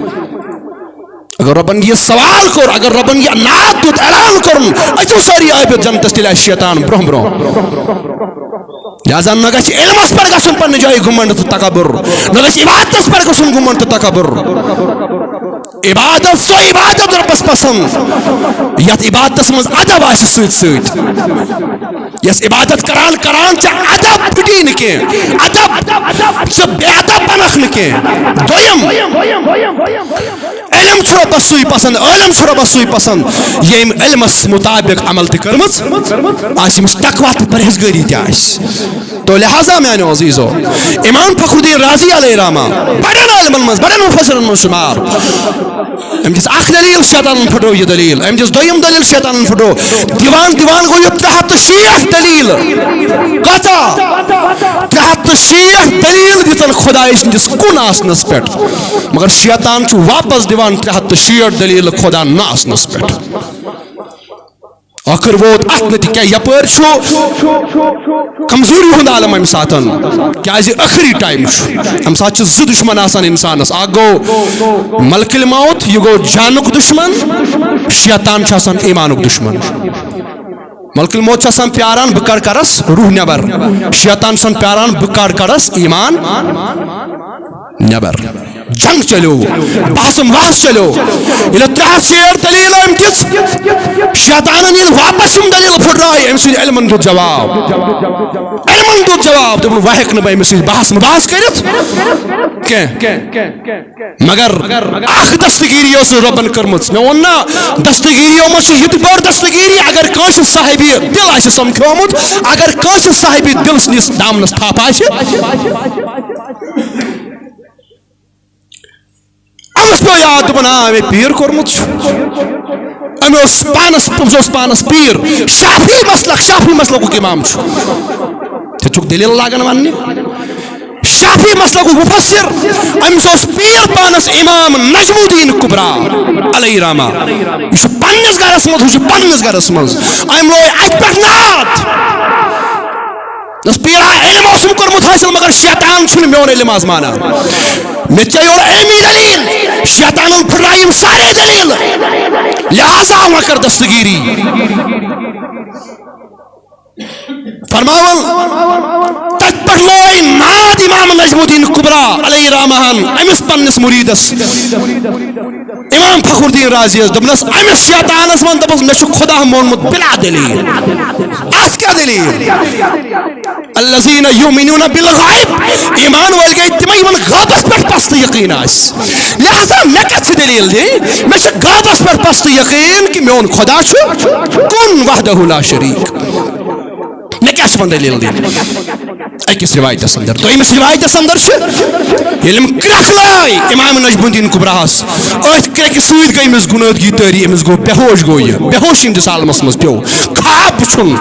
اگر ربن یہ سوال کور اگر ربن یہ نعت دیت اعلان کرن اچو ساری عابد جنتس تیل شیطان برہ لہذا نہ گژھِ علمس پر گژھُن پننہِ جایہِ گھمنڈ تہٕ تکبر نہ گژھِ عبادتس پر گژھُن گھمنڈ تہٕ تکبر عبادت سو عبادت ربس پسند یتھ عبادتس منٛز ادب آسہِ سۭتۍ سۭتۍ یس عبادت کران ژےٚ ادب پھٕٹی نہٕ کینٛہہ ادب ژٕ بے ادب بنکھ نہٕ کینٛہہ دوٚیِم علم چھُ رۄبس سُے پسند عالم چھُ رۄبس سُے پسند ییٚمۍ علمس مطابق عمل تہِ کٔرمٕژ آسہِ ییٚمِس تقوا تہٕ پرہیزگٲری تہِ آسہِ تو لہذا میانیو عزیزو امام فخر الدین رازی علیہ رحمہ بڑن عالمن منٛز بڑن مفسرن منٛز شمار أمۍ دِژ اکھ دلیل شیطانن پھٹرو یہِ دلیل أمۍ دِژ دوٚیِم دلیل شیطانن پھٹرو دِوان گوٚو یہِ 360 دلیل کۭژاہ 360 دلیل دِژن خۄداے سٕنٛدِس کُن آسنس پٮ۪ٹھ مگر شیطان چھُ واپس دِوان 360 دلیل خۄدا نہ آسنس پٮ۪ٹھ آخر ووت ات نتیجہ کیا یپر کمزوری ہند عالم ام ساتن کیازِ ٲخری ٹائم ام سات زٕ دشمن آسان انسانس اکھ گوٚو ملک الموت یہ گوٚو جانُک دشمن شیطان چھُ آسان ایمانُک دشمن ملک الموت چھُ آسان پیاران بہٕ کر کرس روح نٮ۪بر شیطان چھُ آسان پیاران بہٕ کر کرس ایمان نٮ۪بر جنگ چلو بحثم بحث چلو ییٚلہِ 360 دلیل أمۍ دِژ شیطانن ییٚلہِ واپس یِم دلیل پھٕٹرایہِ أمۍ سٕنٛدِ علمن دیُت جواب دوٚپُن وۄنۍ ہیٚکہٕ نہٕ بہٕ أمِس سۭتۍ بحث مباحث کٔرِتھ کینٛہہ مگر اکھ دستگیری ٲس رۄبن کٔرمٕژ مےٚ ووٚن نا دستگیریو منٛز چھِ یہِ تہِ بٔڑ دستگیری اگر کٲنٛسہِ صاحبِ دل آسہِ سمکھیومُت اگر کٲنٛسہِ صاحبِ دل سٕنٛدِس دامنس تھپھ آسہِ أمس پیو یاد دوٚپُن مےٚ پیٖر کوٚرمُت چھُ أمۍ اوس پانس پیٖر شافی مسلکُک امام چھُ ژےٚ چھُکھ دلیل لاگان وننہِ شافی مسلکُک مفسر أمِس اوس پیٖر پانس امام نجم الدین کبرا علیہ رحمہ یہِ چھُ پننِس گرس منٛز ہُہ چھُ پننِس گرس منٛز أمۍ لوے اتہِ پٮ۪ٹھ نعت دس پیرا علم اوسُم کوٚرمُت حٲصِل مگر شیطان چھُنہٕ میون علم آزمانان مےٚ ژےٚ یورٕ علمی دلیل شیطانن پھٕٹرایِم سارے دلیل لہذا وۄنۍ کر دستگیری فرماون تتہِ پٮ۪ٹھ لوے ناد امام نجم الدین کبرا علیہ رحمہن أمِس پننِس مُریٖدس امام فخر الدین رازی یس دوٚپنس أمِس شیطانس ون دوٚپُس مےٚ چھُ خۄدا مونمُت بلا دلیل اتھ کیٛاہ دلیل الذین یؤمنون بالغیب ایمان وٲلۍ گٔے تِمے یِمن غٲبس پٮ۪ٹھ پستہٕ یقیٖن آسہِ لہذا مےٚ کتھ چھِ دلیل دِنۍ مےٚ چھِ غٲبس پٮ۪ٹھ پستہٕ یقیٖن کہِ میون خۄدا چھُ کُن وحدہ لا شریٖک مےٚ کیٛاہ چھِ وۄنۍ دلیل دِنۍ أکِس رِوایتس اندر دوٚیمِس رِوایتس اندر چھِ ییٚلہِ أمۍ کرٛٮ۪کھ لٲے امام نجم الدین کبراہس أتھۍ کرٛٮ۪کہِ سۭتۍ گٔے أمِس گُنٲدگی تٲری أمِس گوٚو بے ہوش گوٚو یہِ بے ہوشی ہِنٛدِس عالمس منٛز پیوٚو خواب وٕچھُن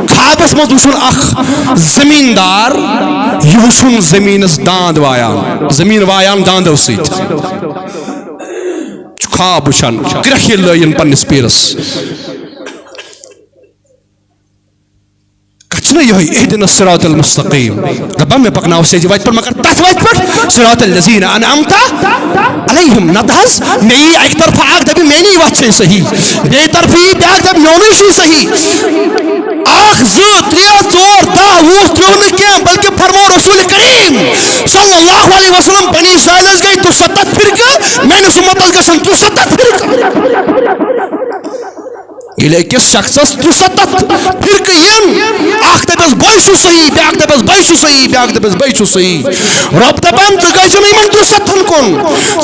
خوابس منٛز وٕچھُن اکھ زمیٖندار یہِ وٕچھُن زمیٖنس داند وایان زمیٖن وایان داندو سۭتۍ چھُ خواب وٕچھان کرٛٮ۪کھ ییٚلہِ لٲیِن پننِس پیٖرس چھُنہ یِہوے اہدنا الصراط المستقیٖم رۄبا مےٚ پکناو سیٚدِ وتہِ پٮ۪ٹھ مگر تتھ وتہِ پٮ۪ٹھ صراط الذین انعمت علیہم نتہٕ حظ مےٚ یی اکہِ طرفہٕ اکھ دپہِ میٲنی وتھ چھے صحیح بیٚیہِ طرفہٕ یی بیاکھ دپہِ میونُے چھُے صحیح اکھ زٕ ترٛےٚ ژور دہ وُہ ترٛوو نہٕ کینٛہہ بلکہِ فرمو رسول کریم صلی اللہ علیہ وسلم بنی اسرائیلس گٔے 73 فرقہٕ میٲنِس اُمتس گژھن 73 فرقہٕ ییٚلہِ أکِس شخصس 73 فرقہٕ یِن اکھ دپٮ۪س دپس بے صحیح بیاکھ دپس بے صحیح بیاکھ دپس بے صحیح رب دپان ژٕ گژھِ یِمن 200 کُن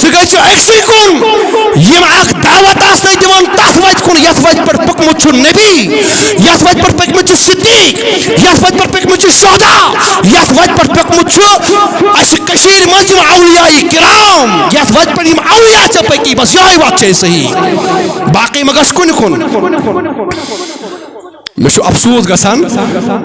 ژٕ گژھِ أکسٕے کُن یِم اکھ دعوت آسنے دِوان تتھ وتہِ کُن یتھ وتہِ پٮ۪ٹھ پوٚکمُت چھُ نبی یتھ وتہِ پٮ۪ٹھ پٔکمٕتۍ چھِ صدیق یتھ وتہِ پٮ۪ٹھ پٔکمٕتۍ چھِ شہدا یتھ وتہِ پٮ۪ٹھ پوٚکمُت چھُ اَسہِ کٔشیٖرِ منٛز یِم اولیاء کرام یتھ وتہِ پٮ۪ٹھ یِم اولیاء ژےٚ پٔکی بس یہے وتھ چھے صحیح باقٕے ما گژھِ کُنہِ کُن مےٚ چھُ افسوٗس گژھان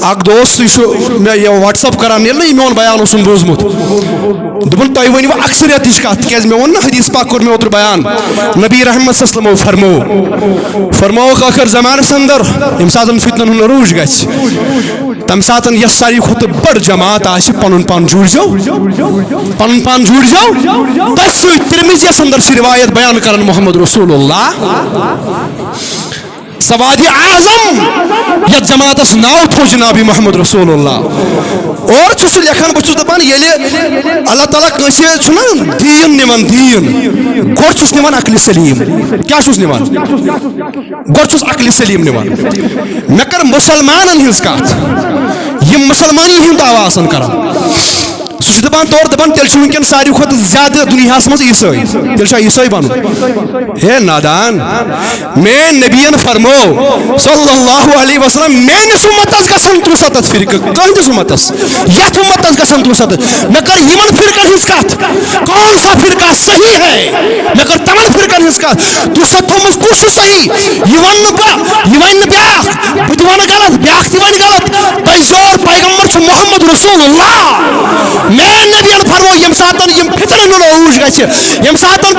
اکھ دوست یہِ چھُ مےٚ یہِ واٹس ایپ کران ییٚلہِ نہٕ یہِ میون بیان اوسُم بوٗزمُت دوٚپُن تُہۍ ؤنِو اکثریتٕچ کتھ تِکیازِ مےٚ ووٚن نہ حدیث پاک کوٚر مےٚ اوترٕ بیان نبی رحمت صلی اللہ علیہ وسلمو فرمووُکھ ٲخر زمانس اندر ییٚمہِ ساتہٕ فتنن ہُنٛد عروٗج گژھِ تمہِ ساتہٕ یۄس ساروی کھۄتہٕ بٔڑ جماعت آسہِ پنُن پان جوٗڑزیو تٔتھۍ سۭتۍ ترمذیَس اندر چھِ روایت بیان کران محمد رسول اللہ سوادِ اعظم یتھ جماعتس ناو تھوٚو جناب محمد رسول اللہ اور چھُ سُہ لیکھان بہٕ چھُس دپان ییٚلہِ اللہ تعالیٰ کٲنٛسہِ چھُنہ دیٖن نِوان دیٖن گۄڈٕ چھُس نِوان عقلِ سلیٖم کیٛاہ چھُس نِوان گۄڈٕ چھُس عقلِ سلیٖم نِوان مےٚ کٔر مُسلمانن ہٕنٛز کتھ یِم مُسلمانن ہُنٛد دعوا آسان کران سُہ چھُ دپان تورٕ دپان تیٚلہِ چھُ وٕنکیٚن ساروی کھۄتہٕ زیادٕ دُنیاہس منٛز عیٖسٲے تیٚلہِ چھا عیٖسٲے بنُن ہے نادان میٲنۍ نبیَن فرمو صلی اللہ علیہ وسلم میٲنِس اُمتس گژھن 73 فرقہٕ کٕہٕنٛدِس اُمتس یتھ اُمتس گژھن 73 مےٚ کٔر یِمن فرقن ہٕنٛز کتھ کون سا فرقہ صحیح ہے مےٚ کٔر تمن فرقن ہٕنٛز کتھ 200 منٛز کُس چھُ صحیح یہِ ونہٕ نہٕ بہٕ یہِ وَنہِ نہٕ بیاکھ بہٕ تہِ وَنہٕ غلط بیاکھ تہِ وَنہِ غلط تۄہہِ زور پیغمبر چھُ محمد رسول اللہ میٲنۍ نبیَن فرمو ییٚمہِ ساتہٕ یِم فتنن ہُنٛد عروٗج گژھِ ییٚمہِ ساتہٕ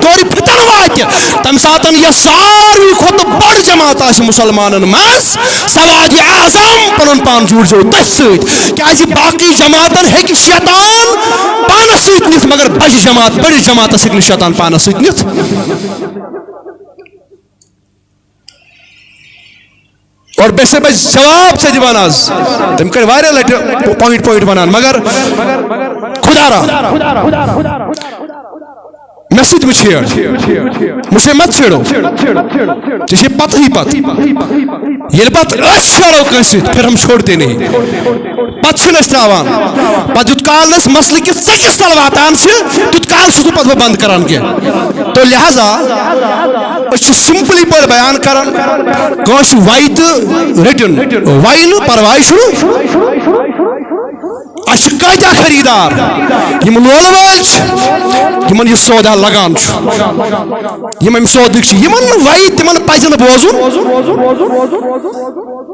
تورٕ فتن واتہِ تمہِ ساتہٕ یۄس ساروی کھۄتہٕ بٔڑ جماعت آسہِ مُسلمانن منٛز سوادِ اعظم پنُن پان جوٗڑزیو تٔتھۍ سۭتۍ کیازِ باقٕے جماعتن ہیٚکہِ شیطان پانس سۭتۍ نِتھ مگر بجہِ جماعت بٔڑِس جماعتس ہیٚکہِ نہٕ شیطان پانس سۭتۍ نِتھ اور بے سے بس جواب سے دِوان آز تم کر واریاہ لٹہِ پویِنٹ ونان مگر خدا را مےٚ سۭتۍ مہٕ چھیڑ مجھے مت چھیڑو ژےٚ چھے پتہٕے پتہٕ ییٚلہِ پتہٕ أسۍ چھیڑو کٲنٛسہِ سۭتۍ پھر ہم چھوڑتے نہیں پتہٕ چھِنہٕ أسۍ تراوان پتہٕ یُت کال نہٕ أسۍ مسلہٕ کِس ژٔکِس تل واتان چھِ تیُت کال چھُس نہٕ پتہٕ بہٕ بنٛد کران کینٛہہ تو لہذا أسۍ چھِ سمپلی پٲٹھۍ بیان کران کٲنٛسہِ وَیہِ تہٕ رٔٹِن وَیہِ نہٕ پرواے چھُنہٕ اَسہِ چھِ کۭتیاہ خریٖدار یِم لولہٕ وٲلۍ چھِ یِمن یہِ سودا لگان چھُ یِم امہِ سودٕکۍ چھِ یِمن نہٕ وَیہِ تِمن پزِ نہٕ بوزُن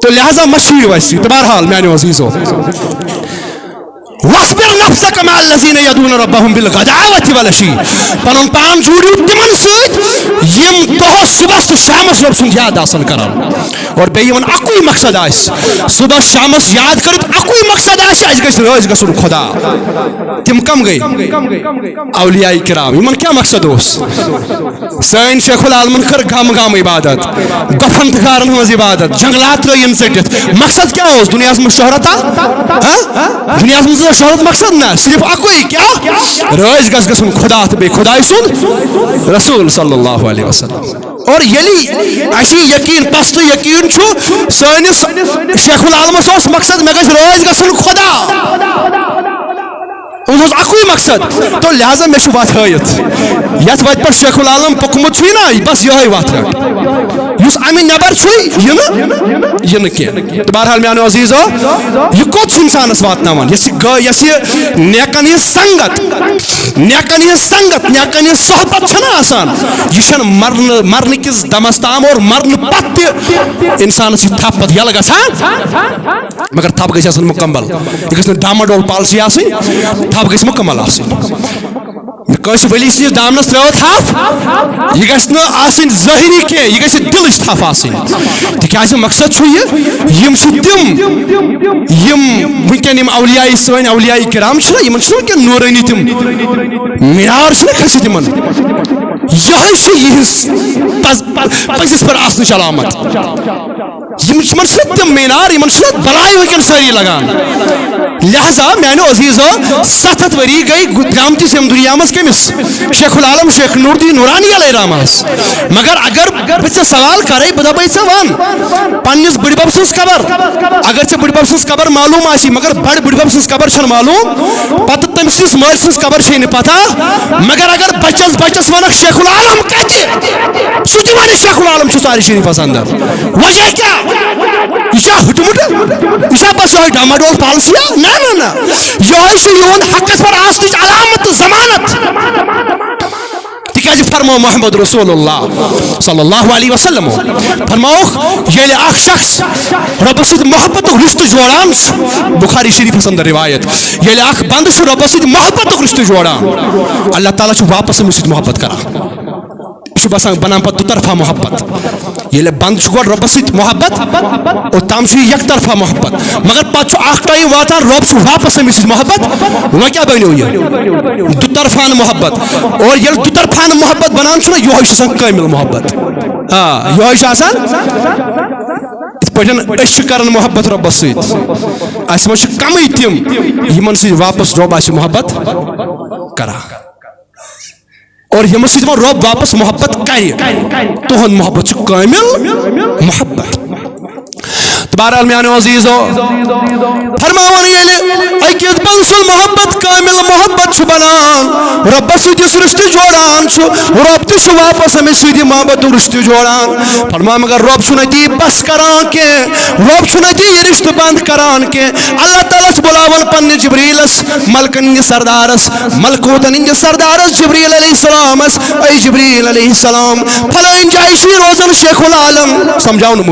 تہٕ لہذا مہ چھِیو اَسہِ تہٕ بہرحال میانیو عزیٖزو واصبر نفسك مع الذين يدعون ربهم بالغداوة والعشي پنُن پان جوٗڑِو تِمن سۭتۍ یِم دۄہس صبحس تہٕ شامس رۄب سُنٛد یاد آسان کران اور بیٚیہِ یِمن اکُے مقصد آسہِ صبحس شامس یاد کٔرِتھ اکُے مقصد آسہِ اَسہِ گژھِ رٲضۍ گژھُن خۄدا تِم کم گٔے اولیاء کرام یِمن کیٛاہ مقصد اوس سٲنۍ شیخ العالمن کٔر گامہٕ گامہٕ عبادت گۄپھن تہٕ غارن ہٕنٛز عبادت جنگلات ترٲیِن ژٔٹِتھ مقصد کیٛاہ اوس دُنیاہس منٛز شہرتا دُنیاہس منٛز شہرت مقصد نہ صرف اکُے کیٛاہ رٲضۍ گژھِ گژھُن خدا تہٕ بیٚیہِ خۄداے سُنٛد رسول صلی اللہ علیہ وسلم اور ییٚلہِ اَسہِ یہِ یقیٖن پستہٕ یقیٖن چھُ سٲنِس شیخ العالمس اوس مقصد مےٚ گژھِ رٲضۍ گژھُن خۄدا اوس اکُے مقصد تو لہذا مےٚ چھُ وتھ ہٲیِتھ یتھ وتہِ پٮ۪ٹھ شیخ العالم پوٚکمُت چھُے نا بس یِہے وتھ رٹ یُس امہِ نٮ۪بر چھُے یہِ نہٕ کینٛہہ تہٕ بہرحال میانیو عزیٖزو یہِ کوٚت چھُ انسانس واتناوان یۄس یہِ نیکن ہٕنٛز سنگت نیکن ہٕنٛز صحبت چھنہ آسان یہِ چھنہٕ مرنہٕ کِس دمس تام اور مرنہٕ پتہٕ تہِ انسانس یہِ تھپھ پتہٕ یلہٕ گژھان مگر تھپھ گژھِ آسٕنۍ مُکمل یہِ گژھِ نہٕ ڈامہ ڈول پالسی آسٕنۍ تھپھ گژھِ مُکمل آسٕنۍ کٲنٛسہِ ؤلی سٕنٛدِس دامنس ترٛٲو تھپھ یہِ گژھِ نہٕ آسٕنۍ ظٲہری کینٛہہ یہِ گژھِ دِلٕچ تھپھ آسٕنۍ تِکیازِ مقصد چھُ یہِ یِم چھِ تِم یِم وٕنکیٚن یِم اولیاء سٲنۍ اولیاء کرام چھِنہ یِمن چھِنہ وٕنکیٚن نوٗرٲنی تِم معیار چھِنہ کھٔسِتھ یِمن یِہے چھِ یِہنٛز پٔزِس پٮ۪ٹھ آسنٕچ علامت یِمن چھِنہ تِم معیار یِمن چھِنہ بلاے وٕنکیٚن سٲری لگان لہذا میانو عزیزو 700 وری گئی درامتس یم دنیا مز کمس شیخ العالم شیخ نور الدین نورانی علیہ رحمس مگر اگر بہ سوال کرے بہ دپے ژے ون پنس بڑ بب سٕنٛز خبر اگر ژے بڑ بب سٕنٛز خبر معلوم آسی مگر بڑ بب سٕنٛز خبر چھنہٕ معلوم پتہٕ تٔمۍ سٕنٛدِس مٲلۍ سٕنٛز خبر چھے نہٕ پتہ مگر اگر بچس ونکھ شیخ العالم کتہِ سُہ تہِ ونہِ شیخ العالم چھُ ژارِ شریفس اندر وجہ کیا یہ چھا ہٹمٹ یہ چھا بس یہ ڈاماڈول پالسیا نا نا نا یہ چھُ یہُنٛد حقس پر آستٕچ علامت تہٕ ضمانت تکیازِ فرمو محمد رسول اللہ صلی اللہ علیہ وسلم فرموک ییٚلہِ اکھ شخص رۄبس سۭتۍ محبتُک رشتہٕ جوڑان چھُ بخاری شریفس اندر روایت ییٚلہِ اکھ بندٕ چھُ رۄبس سۭتۍ محبتُک رشتہٕ جوڑان اللہ تعالیٰ چھُ واپس أمِس سۭتۍ محبت کران یہ باسان بنان پتہ طرفہ محبت ییٚلہِ بند چھُ گۄڈٕ رۄبس سۭتۍ محبت اوٚتام چھُ یہِ یک طرفہ محبت مگر پتہٕ چھُ اکھ ٹایم واتان رۄب چھُ واپس أمِس سۭتۍ محبت وۄنۍ کیاہ بنیو یہِ دُطرفان محبت اور ییٚلہِ دُطرفان محبت بنان چھُنہ یِہوے چھُ آسان کٲمل محبت یِہوے چھُ آسان یِتھ پٲٹھۍ أسۍ چھِ کران محبت رۄبس سۭتۍ اَسہِ منٛز چھِ کمٕے تِم یِمن سۭتۍ واپس رۄب آسہِ محبت کران اور یمن سۭتۍ وۄنۍ رۄب واپس محبت کرِ تُہُنٛد محبت چھُ کٲمل محبت بہرحال میانو عزیزو فرماوان ییٚلہِ أکِس بنٛدٕ سُنٛد محبت کٲمل محبت چھُ بنان رۄبس سۭتۍ یُس رشتہٕ جوڑان چھُ رۄب تہِ چھُ واپس أمِس سۭتۍ محبتُک رشتہٕ جوڑان فرمان مگر رۄب چھُنہٕ اتی بس کران کینٛہہ رۄب چھُنہٕ اتی یہِ رشتہٕ بنٛد کران کینٛہہ اللہ تعالیٰ چھُ بُلاوان پننِس جبریٖلس ملکن ہٕنٛدِس سردارس ملکوتن ہٕنٛدِس سردارس جبریٖل علیہ السلامس اے جبریٖل علیہ السلام فلٲنۍ جایہِ چھُ روزان شیخ العالم سمجھاونہٕ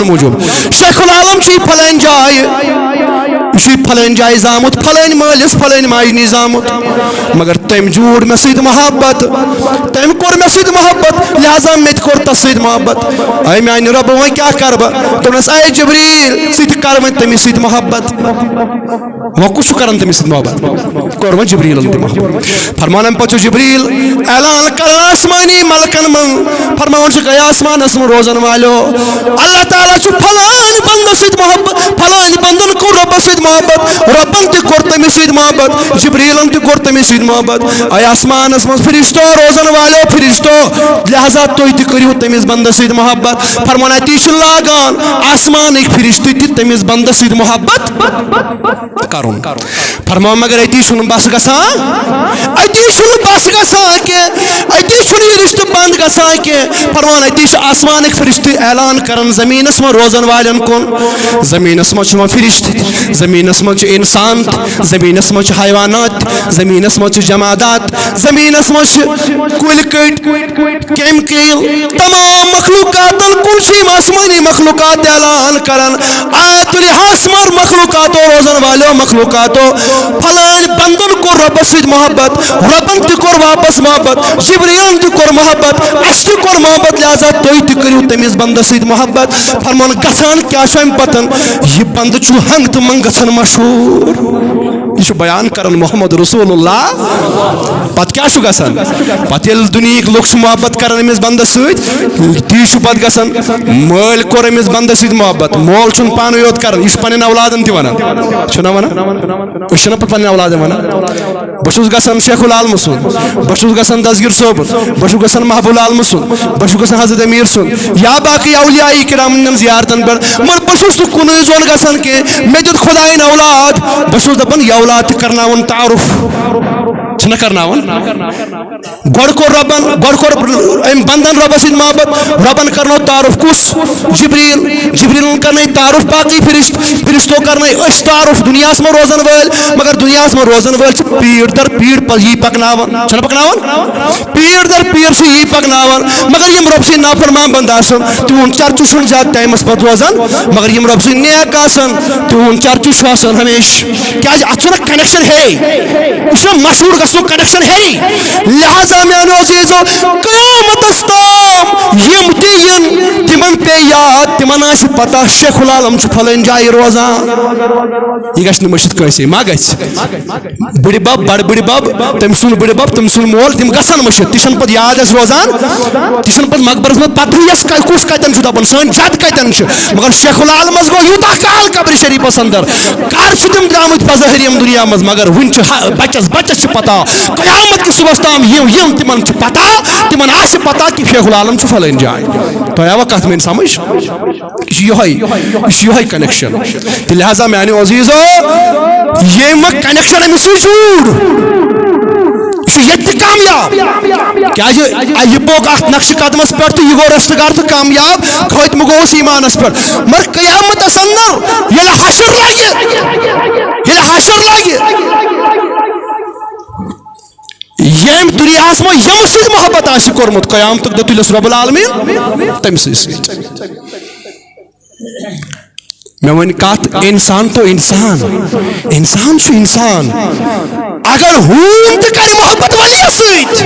موٗجوٗب شیخ العالم چھُ فلٲنۍ جایہِ یہ چھُ فلٲنۍ جایہِ زامُت فلٲنۍ مٲلِس فلٲنۍ ماجہِ نِش زامُت مگر تٔمۍ جوٗڑ مےٚ سۭتۍ محبت تٔمۍ کوٚر مےٚ سۭتۍ محبت لہذا مےٚ تہِ کوٚر تس سۭتۍ محبت اے میانہِ رۄبہٕ وۄنۍ کیاہ کرٕ بہٕ دوٚپنس اے جبریٖل ژٕ تہِ کر وۄنۍ تٔمِس سۭتۍ محبت وۄنۍ کُس چھُ کران تٔمِس سۭتۍ محبت کوٚر وۄنۍ جبریٖلن تہِ محبت فرمان امہِ پتہٕ چھُ جبریٖل اعلان کران آسمٲنی ملکن منٛز فرماوان چھُ اے آسمانس منٛز روزن والیو اللہ تعالیٰ چھُ فلٲنۍ بندس سۭتۍ محبت فلٲنۍ بندن کوٚر رۄبس سۭتۍ محبت رۄبن تہِ کوٚر تٔمِس سۭتۍ محبت جبریٖلن تہِ کوٚر تٔمِس سۭتۍ محبت اے آسمانس منٛز فرشتو روزن والیو فرشتو لہذا تُہۍ تہِ کٔرِو تٔمِس بندس سۭتۍ محبت فرمان اتی چھُ لاگان آسمانٕکۍ فرشتہٕ تہِ تٔمِس بندس سۭتۍ محبت کرُن فرمان مگر اتی چھُنہٕ بس گژھان اتی چھُنہٕ بس گژھان کینٛہہ اتی چھُنہٕ یہِ رشتہٕ بنٛد گژھان کینٛہہ فرمان اتی چھُ آسمانٕکۍ فرشتہٕ اعلان کران زمیٖنس منٛز روزن والٮ۪ن کُن زمیٖنس منٛز چھِ یِوان فرشتہٕ زمیٖنس منٛز چھِ انسان زمیٖنس منٛز چھِ حیوانات زمیٖنس منٛز چھِ جمادات زمیٖنس منٛز چھِ کُلۍ کٔٹۍ کیٚمۍ کیٖل تمام مخلوقاتن کُن چھِ یِم آسمٲنی مخلوقات اعلان کران آیت الہاس مر مخلوقاتو روزن والیو مخلوقاتو فلٲنۍ بندن کوٚر رۄبس سۭتۍ محبت رۄبن تہِ کوٚر واپس محبت جبریٖلن تہِ کوٚر محبت اَسہِ تہِ کوٚر محبت لہذا تُہۍ تہِ کٔرِو تٔمِس بندس سۭتۍ محبت فرمان گژھان کیاہ چھُ امہِ پتن یہِ بندٕ چھُ ہنگ تہٕ منگ گژھان مشہوٗر یہ چھُ بیان کران محمد رسول اللہ پتہٕ کیاہ چھُ گژھان پتہٕ ییٚلہِ دُنیہٕکۍ لُکھ چھِ محبت کران أمِس بندس سۭتۍ تی چھُ پتہٕ گژھان مٲلۍ کوٚر أمِس بندس سۭتۍ محبت مول چھُنہٕ پانہٕ یوت کران یہِ چھُ پننٮ۪ن اولادن تہِ ونان چھُنہ ونان أسۍ چھِنہ پتہٕ پننٮ۪ن اولادن ونان بہٕ چھُس گژھان شیخ العالمہٕ سُنٛد بہٕ چھُس گژھان دسگیٖر صٲبُن بہٕ چھُس گژھان محبوٗب العالمہٕ سُنٛد بہٕ چھُس گژھان حضرت امیر سُنٛد یا باقٕے اولیاء کرام ہٕنٛدٮ۪ن زیارتن پٮ۪ٹھ مگر بہٕ چھُس نہٕ کُنُے زوٚن گژھان کینٛہہ مےٚ دیُت خۄدایَن اولاد بہٕ چھُس دپان یہِ اولاد تہِ کرناوُن تعارُف چھِنہ کرناوان گۄڈٕ کوٚر رۄبن گۄڈٕ کوٚر أمۍ بندن رۄبس سۭتۍ محبت رۄبن کرنو تعارُف کُس جبریٖلن کرنٲے تعارُف باقٕے فرشتو کرنٲے أسۍ تعارُف دُنیاہس منٛز روزن وٲلۍ مگر دُنیاہس منٛز روزن وٲلۍ چھِ پیٖڑ در پیٖڑ یی پکناوان چھِنہ پکناوان پیٖڑ در پیٖڑ چھِ یی پکناوان مگر یِم رۄبہٕ سٕنٛدۍ نافرمان بنٛد آسان تِہُنٛد چرچہٕ چھُنہٕ زیادٕ ٹایمس پتہٕ روزان مگر یِم رۄبہٕ سٕنٛدۍ نیک آسان تِہُنٛد چرچہٕ چھُ آسان ہمیشہٕ کیازِ اتھ چھُنہ کنیکشن ہے یہِ چھُنہ مشہوٗر گژھان سو کنیکشن ہیری لہذا میانو عزیزو قیامت تام یم دین تمن پہ یاد تمن آس پتہ شیخ العالم چھ پھلن جائے روزان یہ گھس مشت کنسی ما گھس بڑی بب بڑ بڑی بب تم سن بڑی بب تم سن مول تم گسن مشت تشن پت یاد اس روزان تشن پت مقبرس میں پتھریس کس کتن چھ دپن سن جد کتن چھ مگر شیخ العالم گو یوتہ کال قبر شریفس اندر کر چھ تم درامت بظاہریم دنیا مز مگر ون چھ بچس بچس چھ پتہ قیامت کے صبح تام یم تمن چھ پتہ تمن آس پتہ کہ شیخ العالم چھ پھلن جائے تو آوا کت میں سمجھ یہ کنیکشن تو لہذا میانو عزیزو یہ کنیکشن امس جوڑ یہ کامیاب کیا یہ پوک اخ نقش قدمس پہ تو یہ گو رستگار تو کامیاب ختم گوس ایمانس پہ مگر قیامت اندر یہ حشر لگے یم دنیا میں یم سی محبت آس کورمت قیامت دہ تلس رب العالمین تم سی میں ون کت انسان تو انسان انسان چھ انسان اگر ہون تو کر محبت ولی سیت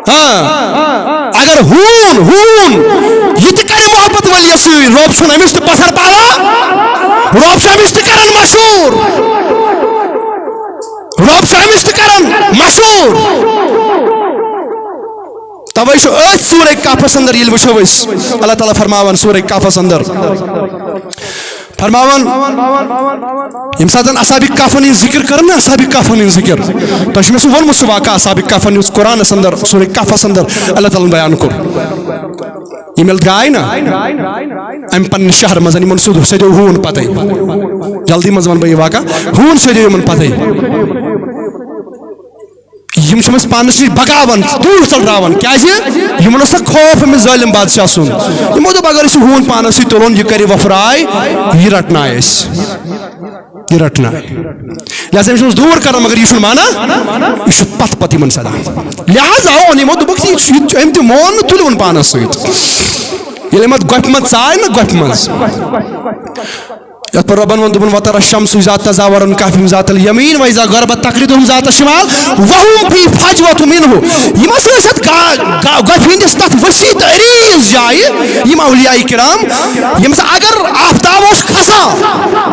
ہاں اگر ہون یہ تو کر محبت ولی سیت روب چھن امس تو پسر پاوا روب چھ امس تو کرن مشہور روب چھ امس تو کرن مشہور توے چھ ات سورہ کہفس اندر یل وچھو اس اللہ تعالیٰ فرماون سورہ کہفس اندر فرماون یم ساتن اصحاب کہفن ذکر کرنا اصحاب کہفن ذکر تو میں سو ون واقعہ اصحاب کہفن اس قرآن اندر سورہ کہفس اندر اللہ تعالیٰ بیان کر یہ گائے نا ام پن شہر مزن یمن سیدو ہون پتہ جلدی مز ون بہ یہ واقعہ ہون سیدو یمن پتہ یم چھمس پانس نش بگاون دور ژلراون کیازِ یمن اوس خوف امس ظالم بادشاہ سن یمو دوٚپ اگر أسۍ ہوٗن پانس سۭتۍ تُلون یہِ کرِ وفراے یہِ رٹنایہِ أسۍ یہِ رٹنایہِ لہذا أمِس اوس دوٗر کران مگر یہِ چھُنہٕ مانان یہِ چھُ پتہٕ یِمن سدان لہذا اوٚن یمو دوٚپُکھ أمۍ تہِ مون نہٕ تُلوُن پانس سۭتۍ ییٚلہِ أمۍ اتھ گۄپھِ منٛز ژاے نا گۄپھِ منٛز یت پر ربن ون دبن وتر الشمس اذا تزاور كهف ذات اليمين واذا غربت تقرضهم ذات الشمال وهم في فجوه منه يما سيست غفيندس تات وسيط عريض جاي يم اولیاء کرام يم اگر آفتاب اوس کھسا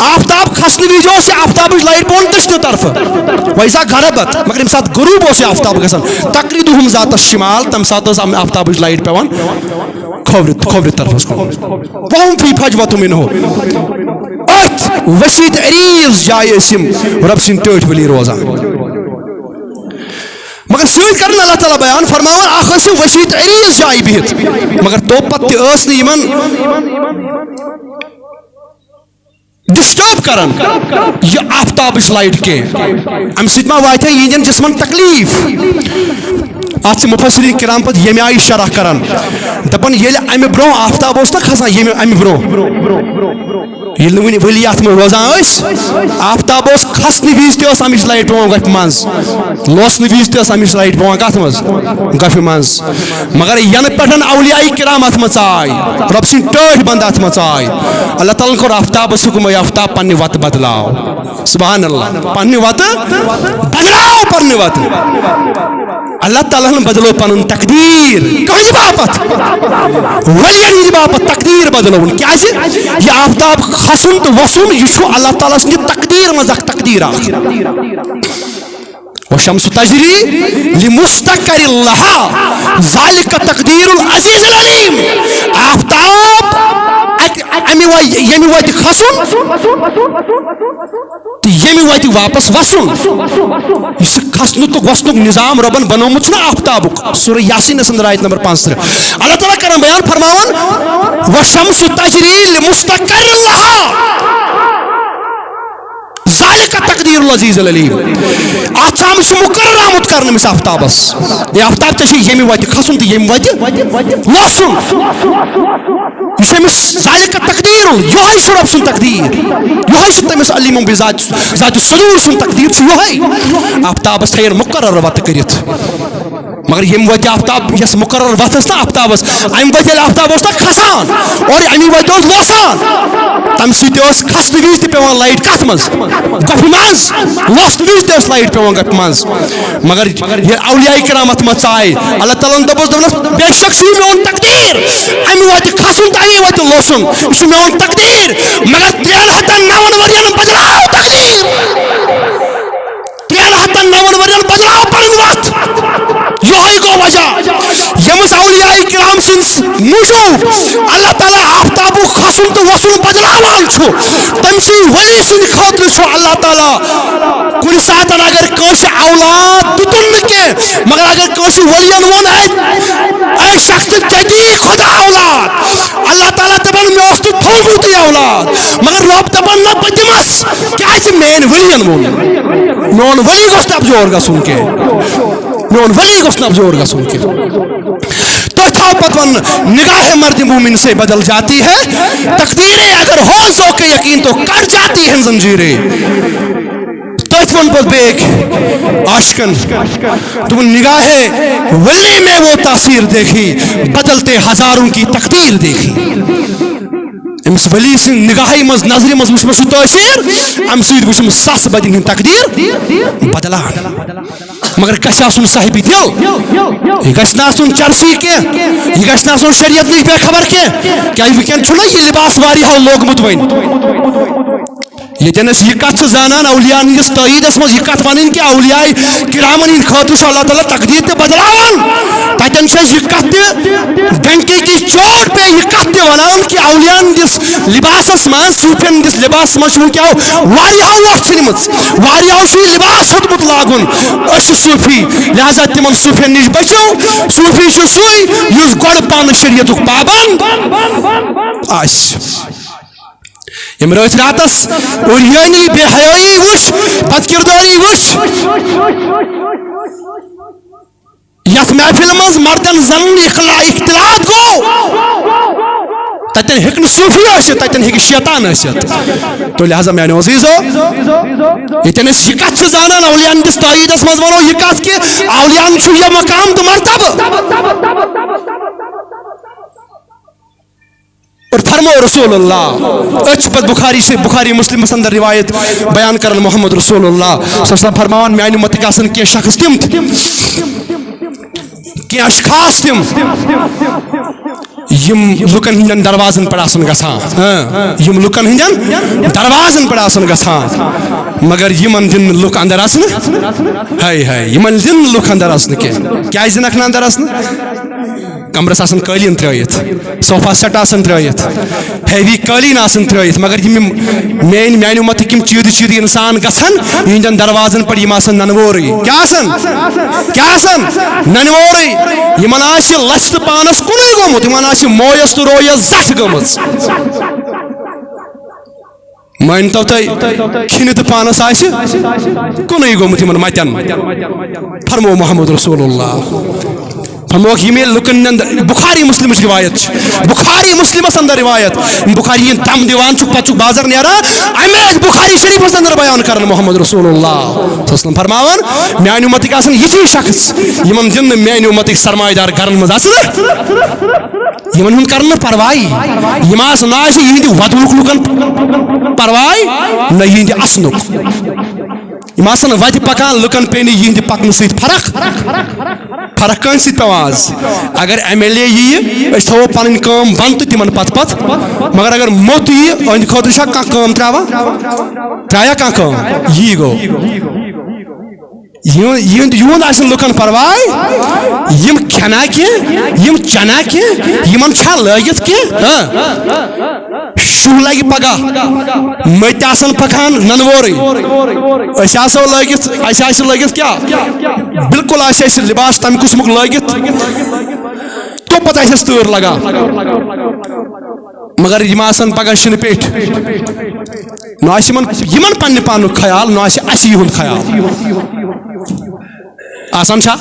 آفتاب کھسنہ وز اوس آفتاب لائٹ پون دشن طرف واذا غربت مگر یم سات غروب اوس آفتاب گژھان تقرضهم ذات الشمال تم سات اوس آفتاب لائٹ پیوان کھوور طرفس کن وهم في فجوه منه وسیط عریض جائے اسم رب سن ٹوٹ ولی روزان مگر سوید کرن اللہ تعالیٰ بیان فرماون اخ اسم وسیط عریض جائے بہت مگر تو پت اس یمن ڈسٹرب کرن یہ آفتاب لائٹ کے ام سۭتۍ ما واتہِ یہندین جسمن تکلیف ات سے مفسرین کرام پت یمی آئی شرح کرن دپن یل امہ برو آفتاب اوس نا کھسان امہ برو یل ونی ولی ات میں روزان آفتاب اوس کھسنہ وز تہ امچ لائٹ پیوان گفہ مز لوسنہ وز تہ امچ لائٹ پیوان کت مز گفہ مز مگر ین پہ اولیاء کرام ات مز آئی رب سن ٹٲٹھ بند ات مز آئی اللہ تعالیٰ کور آفتابس حکم آفتاب پنہ وت بدلاو سبحان اللہ پنہ وت بدلاو پنہ وت اللہ تعالیٰ نے بدلو پن تقدیر کہہ باپت ولین ہند باپت تقدیر بدلو کیازِ یہ آفتاب کھسن تو وسن یہ اللہ تعالیٰ سند تقدیر مز اخ تقدیر والشمس تجری لمستقر لها ذلك تقدیر العزیز العلیم آفتاب یمی وات کھسن تو یمی وات واپس وسن یہ کھسن تو وسن نظام ربن بنومت نا آفتابک سورہ یاسین اندر آیت نمبر 5 اللہ تعالیٰ کرن بیان فرماون والشمس تجری لمستقر لها ذالک تقدیر العزیز العلیم ات سام مقرر آمت کرنے مس آفتابس یہ آفتاب تے یمی وات کھسن تو یمی وات وسن یہ ذالک تقدیر یہ رب سن تقدیر یہ تمس علیم بذات ذات الصدور سن تقدیر یہ آفتابس تھیر مقرر وات کرت مگر یم وتہ آفتاب یس مقرر وتھ نا آفتابس ام وتہ آفتاب اس کھسان اور امی وتہ لوسان تم سۭتۍ ٲس کھسنہٕ وِزِ تہِ پیوان لایٹ کتھ منٛز گۄپھِ منٛز لوسنہٕ وِزِ تہِ ٲس لایٹ پیوان گۄپھِ منٛز مگر یہ اولیاء کرام اتھ منٛز ژاے اللہ تعالیٰ ہن دوٚپُس بے شک چھُ یہِ میون تقدیٖر امہِ وتہِ کھسُن تہٕ امی وتہِ لوسُن یہِ چھُ میون تقدیٖر مگر 309 ؤرین بدلاو تقدیٖر 309 ؤرین بدلاو پنٕنۍ وتھ یہے گو وجہ یمس اولیاء کرام سٕنٛدِ موٗجوٗب اللہ تعالیٰ آفتابُک کھسُن تہٕ وسُن بدلاوان چھُ تٔمۍ سٕنٛدِ ولی سٕنٛدِ خٲطرٕ چھُ اللہ تعالیٰ کُنہِ ساتہٕ اگر کٲنٛسہِ اولاد دِتُن نہٕ کینٛہہ مگر اگر کٲنٛسہِ ولین ووٚن اے شخص ژےٚ دِی خۄدا اولاد اللہ تعالیٰ دپان مےٚ اوس نہٕ تھوٚومُتٕے اولاد مگر رۄب دپان نہ بہٕ دِمس کیازِ میٲنۍ ولین ووٚن میون ولی گوٚژھ نہٕ ابزور گژھُن کینٛہہ میون ولی گوٚژھ نہٕ ابزور گژھُن کینٛہہ تو تھاو پتہ ون نگاہ مرد مومن سے بدل جاتی ہے تقدیریں اگر ہو ذوق یقین تو کٹ جاتی ہیں زنجیریں تتھ ون پتہ بیٚیہِ عاشقن دوٚپُن نگاہ ولی میں وہ تاثیر دیکھی بدلتے ہزاروں کی تقدیر دیکھی امس ولی سن نگاہی مز نظر مز وچھ سہ تاثیر ام سۭتۍ وچھم ساس بدن ہند تقدیر بدلان مگر گژھِ آسُن صاحبِ دل یہ گژھِ نہٕ آسُن چرسی کینٛہہ یہ گژھِ نہٕ آسُن شریعت نِش بے خبر کینٛہہ کیازِ وٕنکٮ۪ن چھُنہ یہِ لباس واریاہو لوگمُت وۄنۍ ییٚتٮ۪ن أسۍ یہِ کتھ چھِ زانان اولیاء ہٕنٛدِس تٲییٖدس منٛز یہِ کتھ وَنٕنۍ کہِ اولیاء کرامن ہٕنٛدِ خٲطرٕ چھُ اللہ تعالیٰ تقدیٖر تہِ بدلاوان تتٮ۪ن چھِ أسۍ یہِ کتھ تہِ ڈنکی کی چوٹ پہ یہِ کتھ تہِ ونان کہِ اولیاء ہٕنٛدِس لباسس منٛز صوٗفین ہٕنٛدِس لباسس منٛز چھُ وٕنکٮ۪و واریاہو وۄٹھ ژھٕنمٕژ واریاہو چھُ یہِ لباس ہیوٚتمُت لاگُن أسۍ چھِ صوٗفی لہذا تِمن صوٗفین نِش بٔچِو صوٗفی چھُ سُے یُس گۄڈٕ پانہٕ شریعتُک پابنٛد آسہِ یم رٲتھ راتس اوریانی بے حیٲیی وٕچھ بد کردٲری وٕچھ یتھ محفل منٛز مردن زنن اختلاط گوٚو تتٮ۪ن ہیٚکہِ نہٕ صوٗفی ٲسِتھ تتٮ۪ن ہیٚکہِ شیطان ٲسِتھ تو لہذا میانیو عزیزو ییٚتٮ۪ن أسۍ یہِ کتھ چھِ زانان اولیاء ہٕنٛدِس تٲییٖدس منٛز ونو یہِ کتھ کہِ اولیاءن چھُ یہِ مقام تہٕ مرتبہٕ اور فرمو رسول اللہ اچھ پت بخاری سے بخاری مسلم اندر روایت بیان کرن محمد رسول اللہ صلی اللہ علیہ وسلم فرماوان میانہِ متک آسن کینٛہہ شخص تِم کینٛہہ اشخاص تِم یم لُکن ہٕنٛدٮ۪ن دروازن پٮ۪ٹھ آسن گژھان یم لُکن ہٕنٛدٮ۪ن دروازن پٮ۪ٹھ آسن گژھان مگر یمن دِن نہٕ لُکھ اندر اژنہٕ ہاے ہاے یمن دِن نہٕ لُکھ اندر اژنہٕ کینٛہہ کیازِ دِنکھ نہٕ اندر اژنہٕ کمرس آسن قٲلیٖن ترٲیِتھ صوفا سیٹ آسن ترٲیِتھ ہیوی قٲلیٖن آسن ترٲیِتھ مگر یم میانہِ متٕکۍ یم چیٖرٕ چیٖرٕ انسان گژھن یِہنٛدٮ۪ن دروازن پٮ۪ٹھ یم آسن ننوورٕے کیٛاہ آسن ننوورٕے یمن آسہِ لژھ تہٕ پانس کُنُے گوٚمُت یمن آسہِ مویس تہٕ رویس زٹھ گٔمٕژ مٲنتو تُہۍ کھِنہِ تہٕ پانس آسہِ کُنُے گوٚمُت یمن متٮ۪ن فرمو محمد رسول اللہ فرموک یِم ییٚلہِ لُکن اندر بخاری مسلمٕچ روایت چھِ بخاری مسلمس اندر روایت بخاری یِم دم دِوان چھُکھ پتہٕ چھُکھ بازر نیران امی آسہِ بخاری شریفس اندر بیان کران محمد رسول اللہ فرماوان میانہِ اُمتٕکۍ آسن یِتھی شخص یِمن دِن نہٕ میانہِ اُمتٕکۍ سرمایہ دار گرن منٛز اژنہٕ یِمن ہُنٛد کرن نہٕ پرواے یِم آسہِ نہ آسہِ یِہنٛدِ وۄدلُک لُکن پرواے نہ یِہنٛدِ اَسنُک یِم آسن وتہِ پکان لُکن پیٚیہِ نہٕ یِہنٛدِ پکنہٕ سۭتۍ فرق کٲنٛسہِ سۭتۍ پیٚوان آز اگر ایم ایل اے ییہِ أسۍ تھاوو پنٕنۍ کٲم بنٛد تہٕ تِمن پتہٕ مگر اگر موٚت ییہِ أہنٛدِ خٲطرٕ چھا کانٛہہ کٲم ترٛاوان ترٛایا کانٛہہ کٲم یی گوٚو یِہُنٛد آسہِ نہٕ لُکن پرواے یِم کھیٚنا کینٛہہ یِم چیٚنا کینٛہہ یِمن چھا لٲگِتھ کینٛہہ شُہ لگہِ پگاہ مٔتۍ آسن پکان ننوورٕے أسۍ آسو لٲگِتھ اَسہِ آسہِ لٲگِتھ کیٛاہ بالکل آسہِ اَسہِ لباس تمہِ قٕسمُک لٲگِتھ تو پتہٕ آسہِ اَسہِ تۭر لگان مگر یِم آسن پگاہ شِنہٕ پیٚٹھۍ نہ آسہِ یِمن پننہِ پانُک خیال نہ آسہِ اَسہِ یِہُنٛد خیال آسان چھا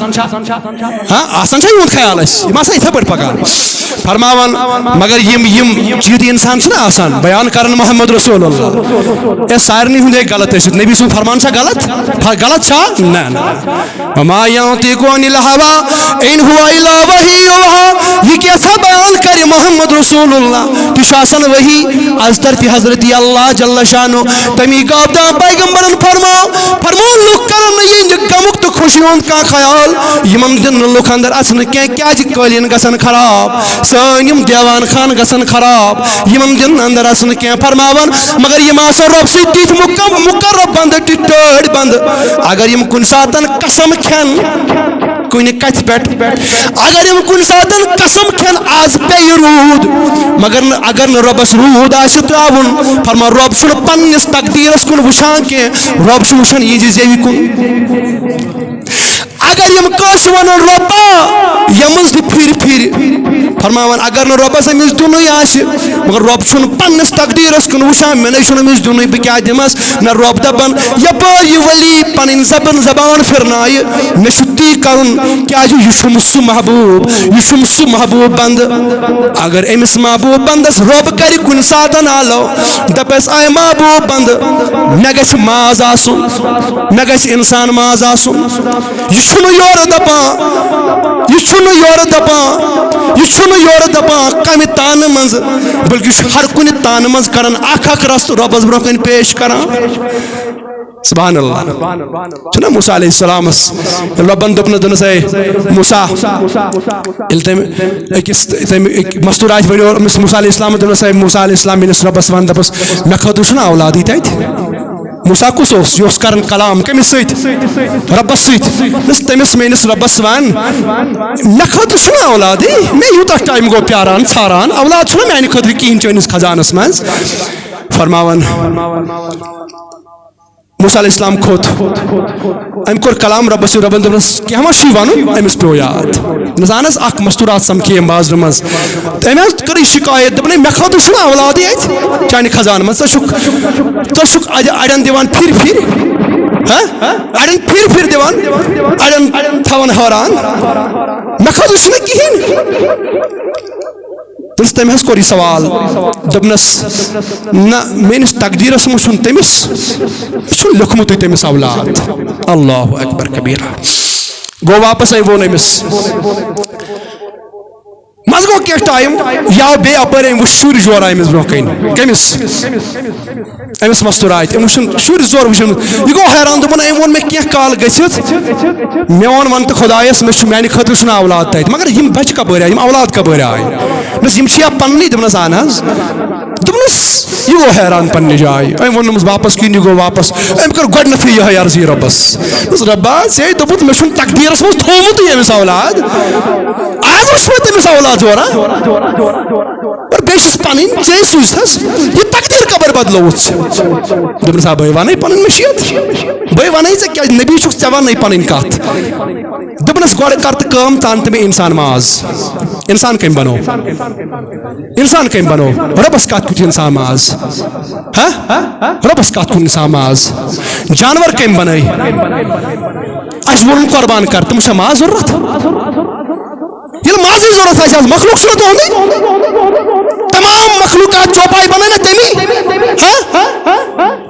ہاں آسان چھا یہود خیال اس یہ مسا اتھے پٹ پکان فرماوان مگر یم چیز انسان چھنا آسان بیان کرن محمد رسول اللہ اے سارنی ہندے غلط ہے نبی سن فرمان چھا غلط چھا نہ وما ينطق عن الهوى ان هو الا وحی یوحى یہ کیسا بیان کرے محمد رسول اللہ کہ شاسن وحی از طرف حضرت اللہ جل شانو تمی گابدا پیغمبرن فرمو لوک کرن یہ غمک تو خوشیوں کا خیال یمن دن لوک اندر اسن کیا قالین گسن خراب سنم دیوان خان گسن خراب یمن دن اندر اسن کی فرماون مگر یم آسو رب سی تیت مقرب بند ٹٹڑ بند اگر یم کن ساتن قسم کھن کن کت پٹ اگر یم کن ساتن قسم کھن آز پی رود مگر اگر نہ ربس رود آس تراون فرما رب چھن پنس تقدیرس کن وشان کی رب چھ وشان یہ زیوی کن اگر یم کس ون ربا یمز پھر فرماوان اگر نہ ربس امس دن آس مگر رب چھن پنس تقدیرس کن وشان مے چھن امس دن بہ کیا دمس نہ رب دپان یپر یہ ولی پن زبان پھرنائے مے تی کرن کیا یہ سہ محبوب یہ سہ محبوب بند اگر امس محبوب بندس رب کر کن ساتن آلو دپس آئے محبوب بند مے گھ ماز آسن مے گھ انسان ماز آسن یہ یور دپان یہ یور دپان کمہ تان مز بلکہ ہر کن تان مز کران اخ رست ربس برو کن پیش کران سبحان اللہ چھنا موسیٰ علیہ السلام ربن دپن دنس اے موسیٰ مستورات ونیو موسیٰ علیہ السلام دنس اے موسیٰ علیہ السلام منس ربس ون دپس مے خاطر چھنا اولادی تت موسیٰ کس یہ کرن کلام کمس ست ربس ست تمس میس ربس ون مے خاطر چھنا اولادی مے یوتہ ٹائم گو پیاران ژھاران اولاد چھنا میانہ خاطر کہین چٲنِس خزانس مز فرماون موسیٰ علیہ السلام کھوت ام کور کلام ربس ربن دپنس کیا ما چھ ون امس پیو یاد نزانس اخ مستورات سمکھے بازر مز ام کر شکایت دپن مے خاطر چھنا اولادی ات چانہ خزان مز ژٕ اڑین دِوان پھر اڑین پھر دِوان اڑین تھاون حٲران مے خاطر چھنہٕ کہین تم حس کور یہ سوال دپنس نہ میس تقدیرس مز تمس یہ لکھمت تمس اولاد اللہ اکبر کبیرہ گو واپس وون امس مز گو کی ٹائم یا بی اپر ام شر زور امس برو کن کمس امس مستورات ام وچن شر زور وچن یہ گو حیران دپن ام وون مے کی کال گژھت مے وون ون تو خدایس مے میانہ خاطر چھنا اولاد تت مگر یم بچ کپر آئی یم اولاد کپر آئی دپنس یم چھیا پننی دپنس اہن حظ دپنس یہ گو حیران پنہ جائے ام وونمس واپس کن یہ گو واپس ام کر گۄڈنیتھٕے یہے عرضی ربس ربا ژے دوٚپُتھ مے چھُنہٕ تقدیرس منٛز تھومُتٕے أمِس اولاد آز وٕچھ مےٚ تٔمِس اولاد زورا اور بیٚیہِ چھُس پنٕنۍ ژے سوٗزتھس یہِ تقدیٖر کبر بدلووُتھ دوٚپنس آ بٕے ونے پنٕنۍ مشیت بٕے ونے ژےٚ کیٛازِ نبی چھُکھ ژےٚ ونے پنٕنۍ کتھ دوٚپنس گۄڈٕ کر تہٕ کٲم ژٕ اَن تہٕ مےٚ انسان ماز انسان کٔمۍ بنوو انسان کٔمۍ بنوو رۄبس کتھ کیُتھ انسان ماز رۄبس کتھ کُن انسان ماز جانور کٔمۍ بنٲے اسہِ ووٚنُن قۄربان کر تِم چھا ماز ضروٗرت ییٚلہِ مازٕے ضروٗرت آسہِ حظ مخلوق چھُنہ تُہُنٛدُے تمام مخلوقات چوپاے بنٲے نا تمی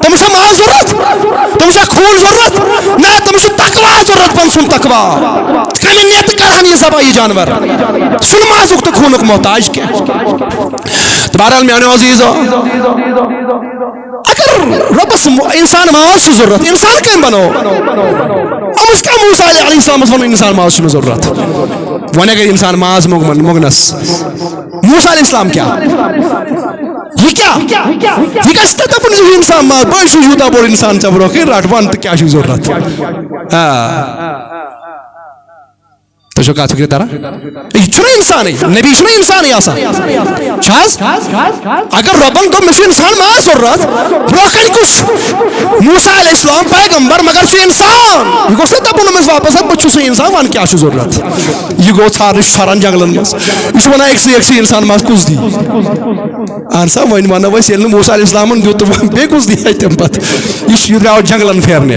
تٔمِس چھا ماز ضروٗرت تٔمِس چھا خوٗن ضروٗرت نہ تٔمِس چھُ تقوا ضروٗرت پن سُنٛد تقوا کمہِ نیتہٕ کرہن یہِ ذبح یہِ جانور چھُنہٕ مازُک تہٕ خوٗنُک محتاج کینٛہہ تہٕ بہرحال میانیو عزیٖزو اگر ربس انسان ماز چھُ ضروٗرت انسان کٔمۍ بنوو أمِس کیٛاہ موسیٰ علیہ السلامس ووٚنُن انسان ماز چھُنہٕ ضروٗرت وۄنۍ اگر انسان ماز مۄگنس موسیٰ علیہ السلام کیا یہ گژھِ تہِ دپُن یہِ انسان ماز بہٕ چھُس یوٗتاہ بوٚڑ انسان ژےٚ برونٛہہ کٔنۍ رٹ ون تہٕ کیٛاہ چھُے ضروٗرت تُہۍ چھِو کتھ فکر تران یہ چھُنہ انسانے نبی چھُنہ انسانے آسان چھا حظ اگر رۄبن دوٚپ مےٚ چھُ انسان ماز ضروٗرت برونٛہہ کَنہِ کُس موسیٰ علیہ اسلام پیغمبر مگر چھ انسان یہ گوس نا دپن امس واپس بہ چھس انسان ون کیا چھ ضرورت یہ گو ژھارن ژھاران جنگلن مز یہ ونان ایکسی انسان مز کس دی اہن سا ون ونو أسۍ ییٚلہِ نہٕ موسیٰ علیہ السلامن دیُت بیٚیہِ کُس دی تمہِ پتہٕ یہ درٛاو جنگلن پھیرنہِ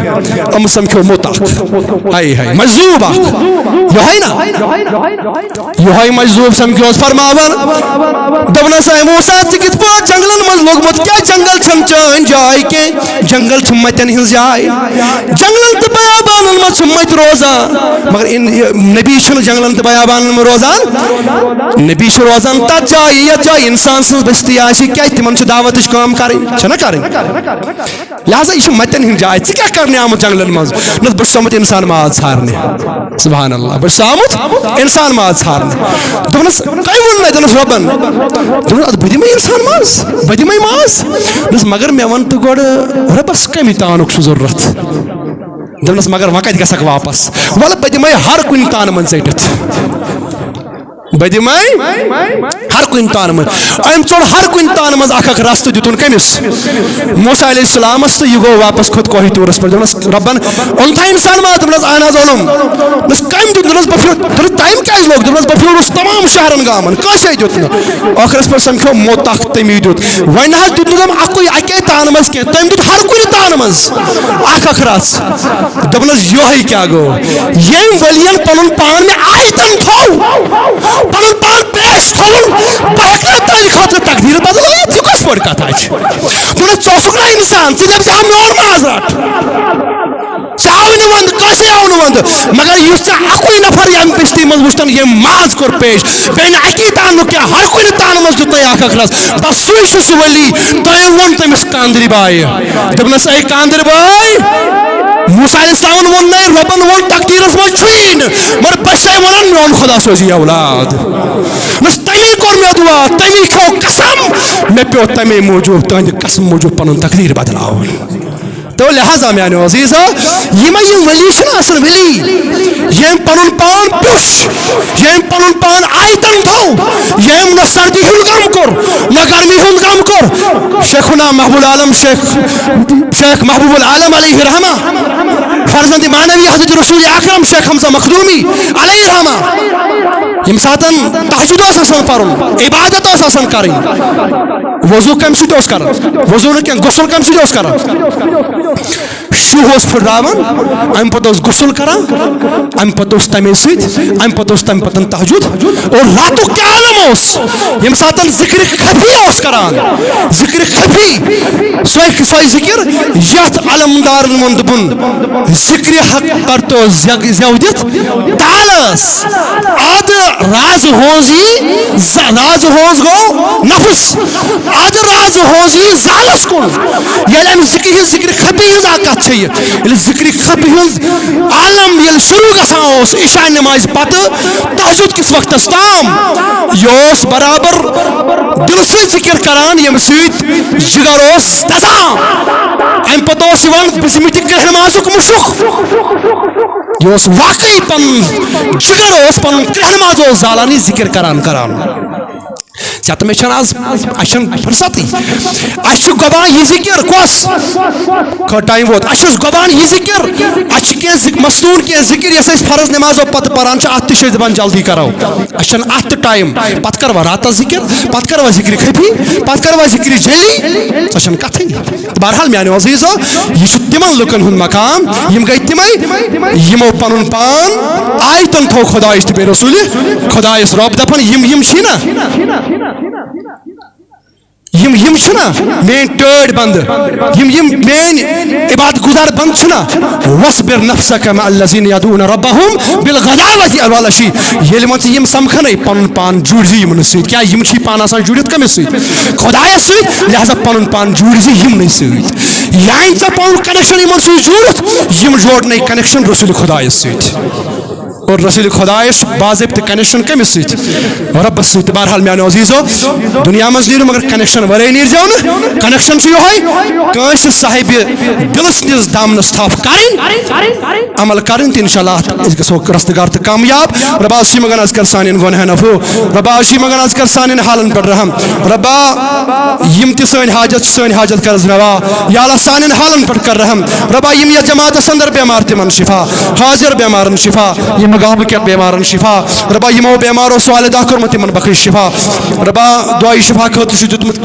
أمۍ سمکھیو موٚت اکھ ہاے ہاے مجذوب اکھ یہوے نا یہوے مجذوب سمکھیوس فرماوان دوٚپنس اے موسیٰ ژٕ کِتھ پٲٹھۍ جنگلن منٛز لوٚگمُت کیٛاہ جنگل چھنہٕ چٲنۍ جاے کینٛہہ جنگل چھِ متٮ۪ن ہٕنٛز جاے جنگلن تہٕ بیابانن منٛز چھِ متہِ روزان مگر نبی چھُنہٕ جنگلن تہٕ بیابانن منٛز روزان نبی چھُ روزان تتھ جایہِ یتھ جایہِ انسان سٕنٛز بستی آسہِ کیٛازِ تِمن چھِ دعوتٕچ کٲم کرٕنۍ چھنا کرٕنۍ لہذا یہ متٮ۪ن ہٕنٛز جاے ژٕ کیٛاہ کرنہِ آمُت جنگلن منٛز نہ بہٕ چھُس آمُت انسان ماز ژھارنہِ سبحان اللہ بہٕ چھُس آمُت انسان ماز ژھارنہِ دوٚپنس تۄہہِ ووٚنوُ اتٮ۪نس رۄبن دوٚپنس بہٕ دِمے انسان ماز بہٕ دِمے ماز دوٚپنس مگر مےٚ وَن تہٕ گۄڈٕ رۄبس کمہِ تانُک چھُ ضروٗرت دوٚپنس مگر وۄنۍ کتہِ گژھکھ واپس وَلہٕ بہٕ دِمے ہر کُنہِ تانہٕ منٛز ژٔٹِتھ بہٕ دِمے ہر کُنہِ تانہٕ منٛز أمۍ ژوٚل ہر کُنہِ تانہٕ منٛز اکھ اکھ رستہٕ دِتُن کٔمِس موسیٰ علیہ السلامس تہٕ یہِ گوٚو واپس کھوٚت کوہِ طوٗرس پٮ۪ٹھ دوٚپنس رۄبن اوٚنتھا انسان ماز دوٚپنس اہن حظ اوٚنُم دوٚپنس کٔمۍ دیُت دوٚپنس بہٕ پھیوٗر ٹایم کیٛازِ لوٚگ دوٚپنس بہٕ پھیوٗرُس تمام شہرن گامن کٲنٛسے دیُت نہٕ ٲخرس پٮ۪ٹھ سمکھیو موٚت اکھ تٔمی دیُت وۄنۍ نہ حظ دیُت نہٕ تٔمۍ اکُے اکے تانہٕ منٛز کینٛہہ تٔمۍ دیُت ہر کُنہِ تانہٕ منٛز اکھ اکھ رژھ دوٚپنس یِہوے کیٛاہ گوٚو ییٚمۍ ؤلین پنُن پان مےٚ آیتن تھوٚو پنُن پان پیش تھوٚوُن بہٕ ہٮ۪کہٕ نہٕ تٔہنٛدِ خٲطرٕ تقدیٖر بدلٲیِتھ یہِ کۄس بٔڑ کتھا چھِ دوٚپنس ژٕ اوسُکھ نا انسان ژٕ دپ ژٕ آو میون ماز رٹ ژےٚ آو نہٕ ونٛدٕ کٲنٛسے آو نہٕ ونٛدٕ مگر یُس ژےٚ اکُے نفر ییٚمہِ بستی منٛز وٕچھتن ییٚمۍ ماز کوٚر پیش بیٚیہِ نہٕ اکی تانُک کینٛہہ ہر کُنہِ تانہٕ منٛز دیُت اکھ اکھ رژھ بس سُے چھُ سُہ ؤلی تۄہہِ ووٚن تٔمِس کاندرِ بایہِ دوٚپنس اے کاندرِ بٲے موسیٰ علیہ السلامن ووٚن نَے رۄبن ووٚن تقدیٖرس منٛز چھُیی نہٕ مگر بہٕ چھسے ونان میون خۄدا سوزی اولاد دوٚپنس تمی کوٚر مےٚ دُعا تمی کھیوٚو قسم مےٚ پیوٚو تمے موٗجوٗب تُہنٛدِ قسم موٗجوٗب پنُن تقدیٖر بدلاوُن تو لہذا میانیو عزیزو یِمے یِم ؤلی چھِنہ آسان ؤلی ییٚمۍ پنُن پان پیوٚش ییٚمۍ پنُن پان آیتن تھوٚو ییٚمۍ نہ سردی ہُنٛد غم کوٚر نہ گرمی ہُنٛد غم کوٚر شیخنا محبوب العالم شیخ محبوب العالم علیہ رحمہ فرزند مانوی حضرت رسول اکرم شیخ حمزہ مخدومی علیہ رحمہ ییٚمہِ ساتہٕ تہجُد اوس آسان پرُن عبادت اوس آسان کرٕنۍ وضوٗ کمہِ سۭتۍ اوس کران وضوٗ نہٕ کینٛہہ غسل کمہِ سۭتۍ اوس کران شُہ اوس پھٕٹراوان امہِ پتہٕ اوس غسل کران امہِ پتہٕ اوس تمے سۭتۍ امہِ پتہٕ اوس تمہِ پتہٕ تہجُد اور راتُک کیٛاہ عالم اوس ییٚمہِ ساتہٕ ذکرِ خفی اوس کران ذکرِ خفی سۄے ذکر یتھ علمدارن ووٚن دوٚپُن ذکرِ حق کر تو زٮ۪و دِتھ تالس اد راز ہوز گوٚو نفس اد راز ہوز یی زالس کُن ییٚلہِ امہِ ذکرِ خفی ہٕنٛز اکھ کتھ چھِ یہِ ییٚلہِ ذکرِ خفی ہٕنٛز عالم ییٚلہِ شروع گژھان اوس عشاء نمازِ پتہٕ تہجُد کِس وقتس تام یہِ اوس برابر دلہٕ سۭتۍ ذکر کران ییٚمہِ سۭتۍ جگر اوس دزان امہِ پتہٕ اوس یِوان بِسمِتہِ کرٛہنہِ مازُک مُشُک یہ اوس واقعی پن جگر اوس پن کرٛہنہِ ماز اوس زالان یہِ ذکر کران ژےٚ تہٕ مےٚ چھنہٕ آز اَسہِ چھنہٕ فرصتٕے اَسہِ چھُ گۄبان یہِ ذکر کۄس ٹایم ووت اَسہِ چھُ گۄبان یہِ ذکر اَسہِ چھِ کینٛہہ مصنوٗن کینٛہہ ذکر یۄس أسۍ فرض نٮ۪مازو پتہٕ پران چھِ اتھ تہِ چھِ أسۍ دپان جلدی کرو اَسہِ چھنہٕ اتھ تہِ ٹایم پتہٕ کروا راتس ذکر پتہٕ کروا ذکرِ خفی پتہٕ کروا ذکرِ جلی سۄ چھنہٕ کتھٕے بہرحال میانیو عزیزو یہِ چھُ تِمن لُکن ہُنٛد مقام یِم گٔے تِمے یِمو پنُن پان آیتن تھوٚو خۄدایس تہٕ بیٚیہِ رسوٗلہِ خۄدایس رۄب دپان یِم چھی نا یِم چھِنا میٲنۍ ٹٲڑۍ بنٛدٕ یِم میٲنۍ عبادت گُزار بنٛد چھِنا وَصبِر نفسَکَ مع الذین یدعوٗنَ ربہُم بالغداوۃ والعشی ییٚلہِ وۄنۍ ژٕ یِم سمکھنٕے پنُن پان جوٗڑۍ زِ یِمن سۭتۍ کیٛازِ یِم چھی پانہٕ آسان جُڑِتھ کٔمِس سۭتۍ خۄدایس سۭتۍ لہذا پنُن پان جوٗڑۍ زِ یِمنٕے سۭتۍ یعنی ژےٚ پنُن کنیکشن یِمن سۭتۍ جوٗڑِتھ یِم جوڑنٕے کنیکشن رسوٗلِ خۄدایس سۭتۍ اور رسول خدایس باضابطہ کنیکشن کمس ست ربس ست بہرحال میانو عزیزو دنیا مز نیرو مگر کنیکشن ورے نیر جو کنیکشن یہ صاحب دلس نز دامنس تھپ کریں عمل کریں تو انشاءاللہ گھو رستگار تو کامیاب ربا اسی مگن از کر سان گنہن عفو ربا اسی مگن از کر سان حالن پہ رحم ربا یم تہ سن حاجت کر روا یا اللہ سان حالن پہ کر رحم ربا یم یہ جماعت اندر بیمار تمن شفا حاضر بیمارن شفا یم گام کن بیمارن شفا ربا یمو بیمارو سوال دا کرمت تمن بخش شفا ربا دعائی شفا خاطر دیتمت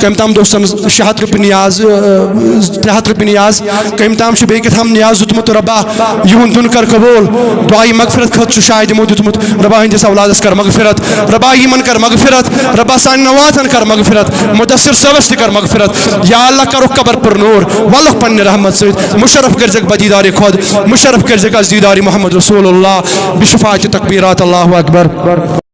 کم تام دوستن 600 رۄپیہِ نیاز 300 رۄپیہِ نیاز کم تام بیٚیہِ کیٛاہتام نیاز دیتمت ربا یہُنٛد دُن کر قبول دعائی مغفرت خاطر شاید یمو دیتمت ربا ہندس اولادس کر مغفرت ربا یمن کر مغفرت ربا سان نواتن کر مغفرت مدثر صبس تہ کر مغفرت یا اللہ کرو قبر پر نور ولک پنہ رحمت ست مشرف کرزک بدیدار خود مشرف کرزک از دیدار محمد رسول اللہ بشفاعت تکبیرات اللہ اکبر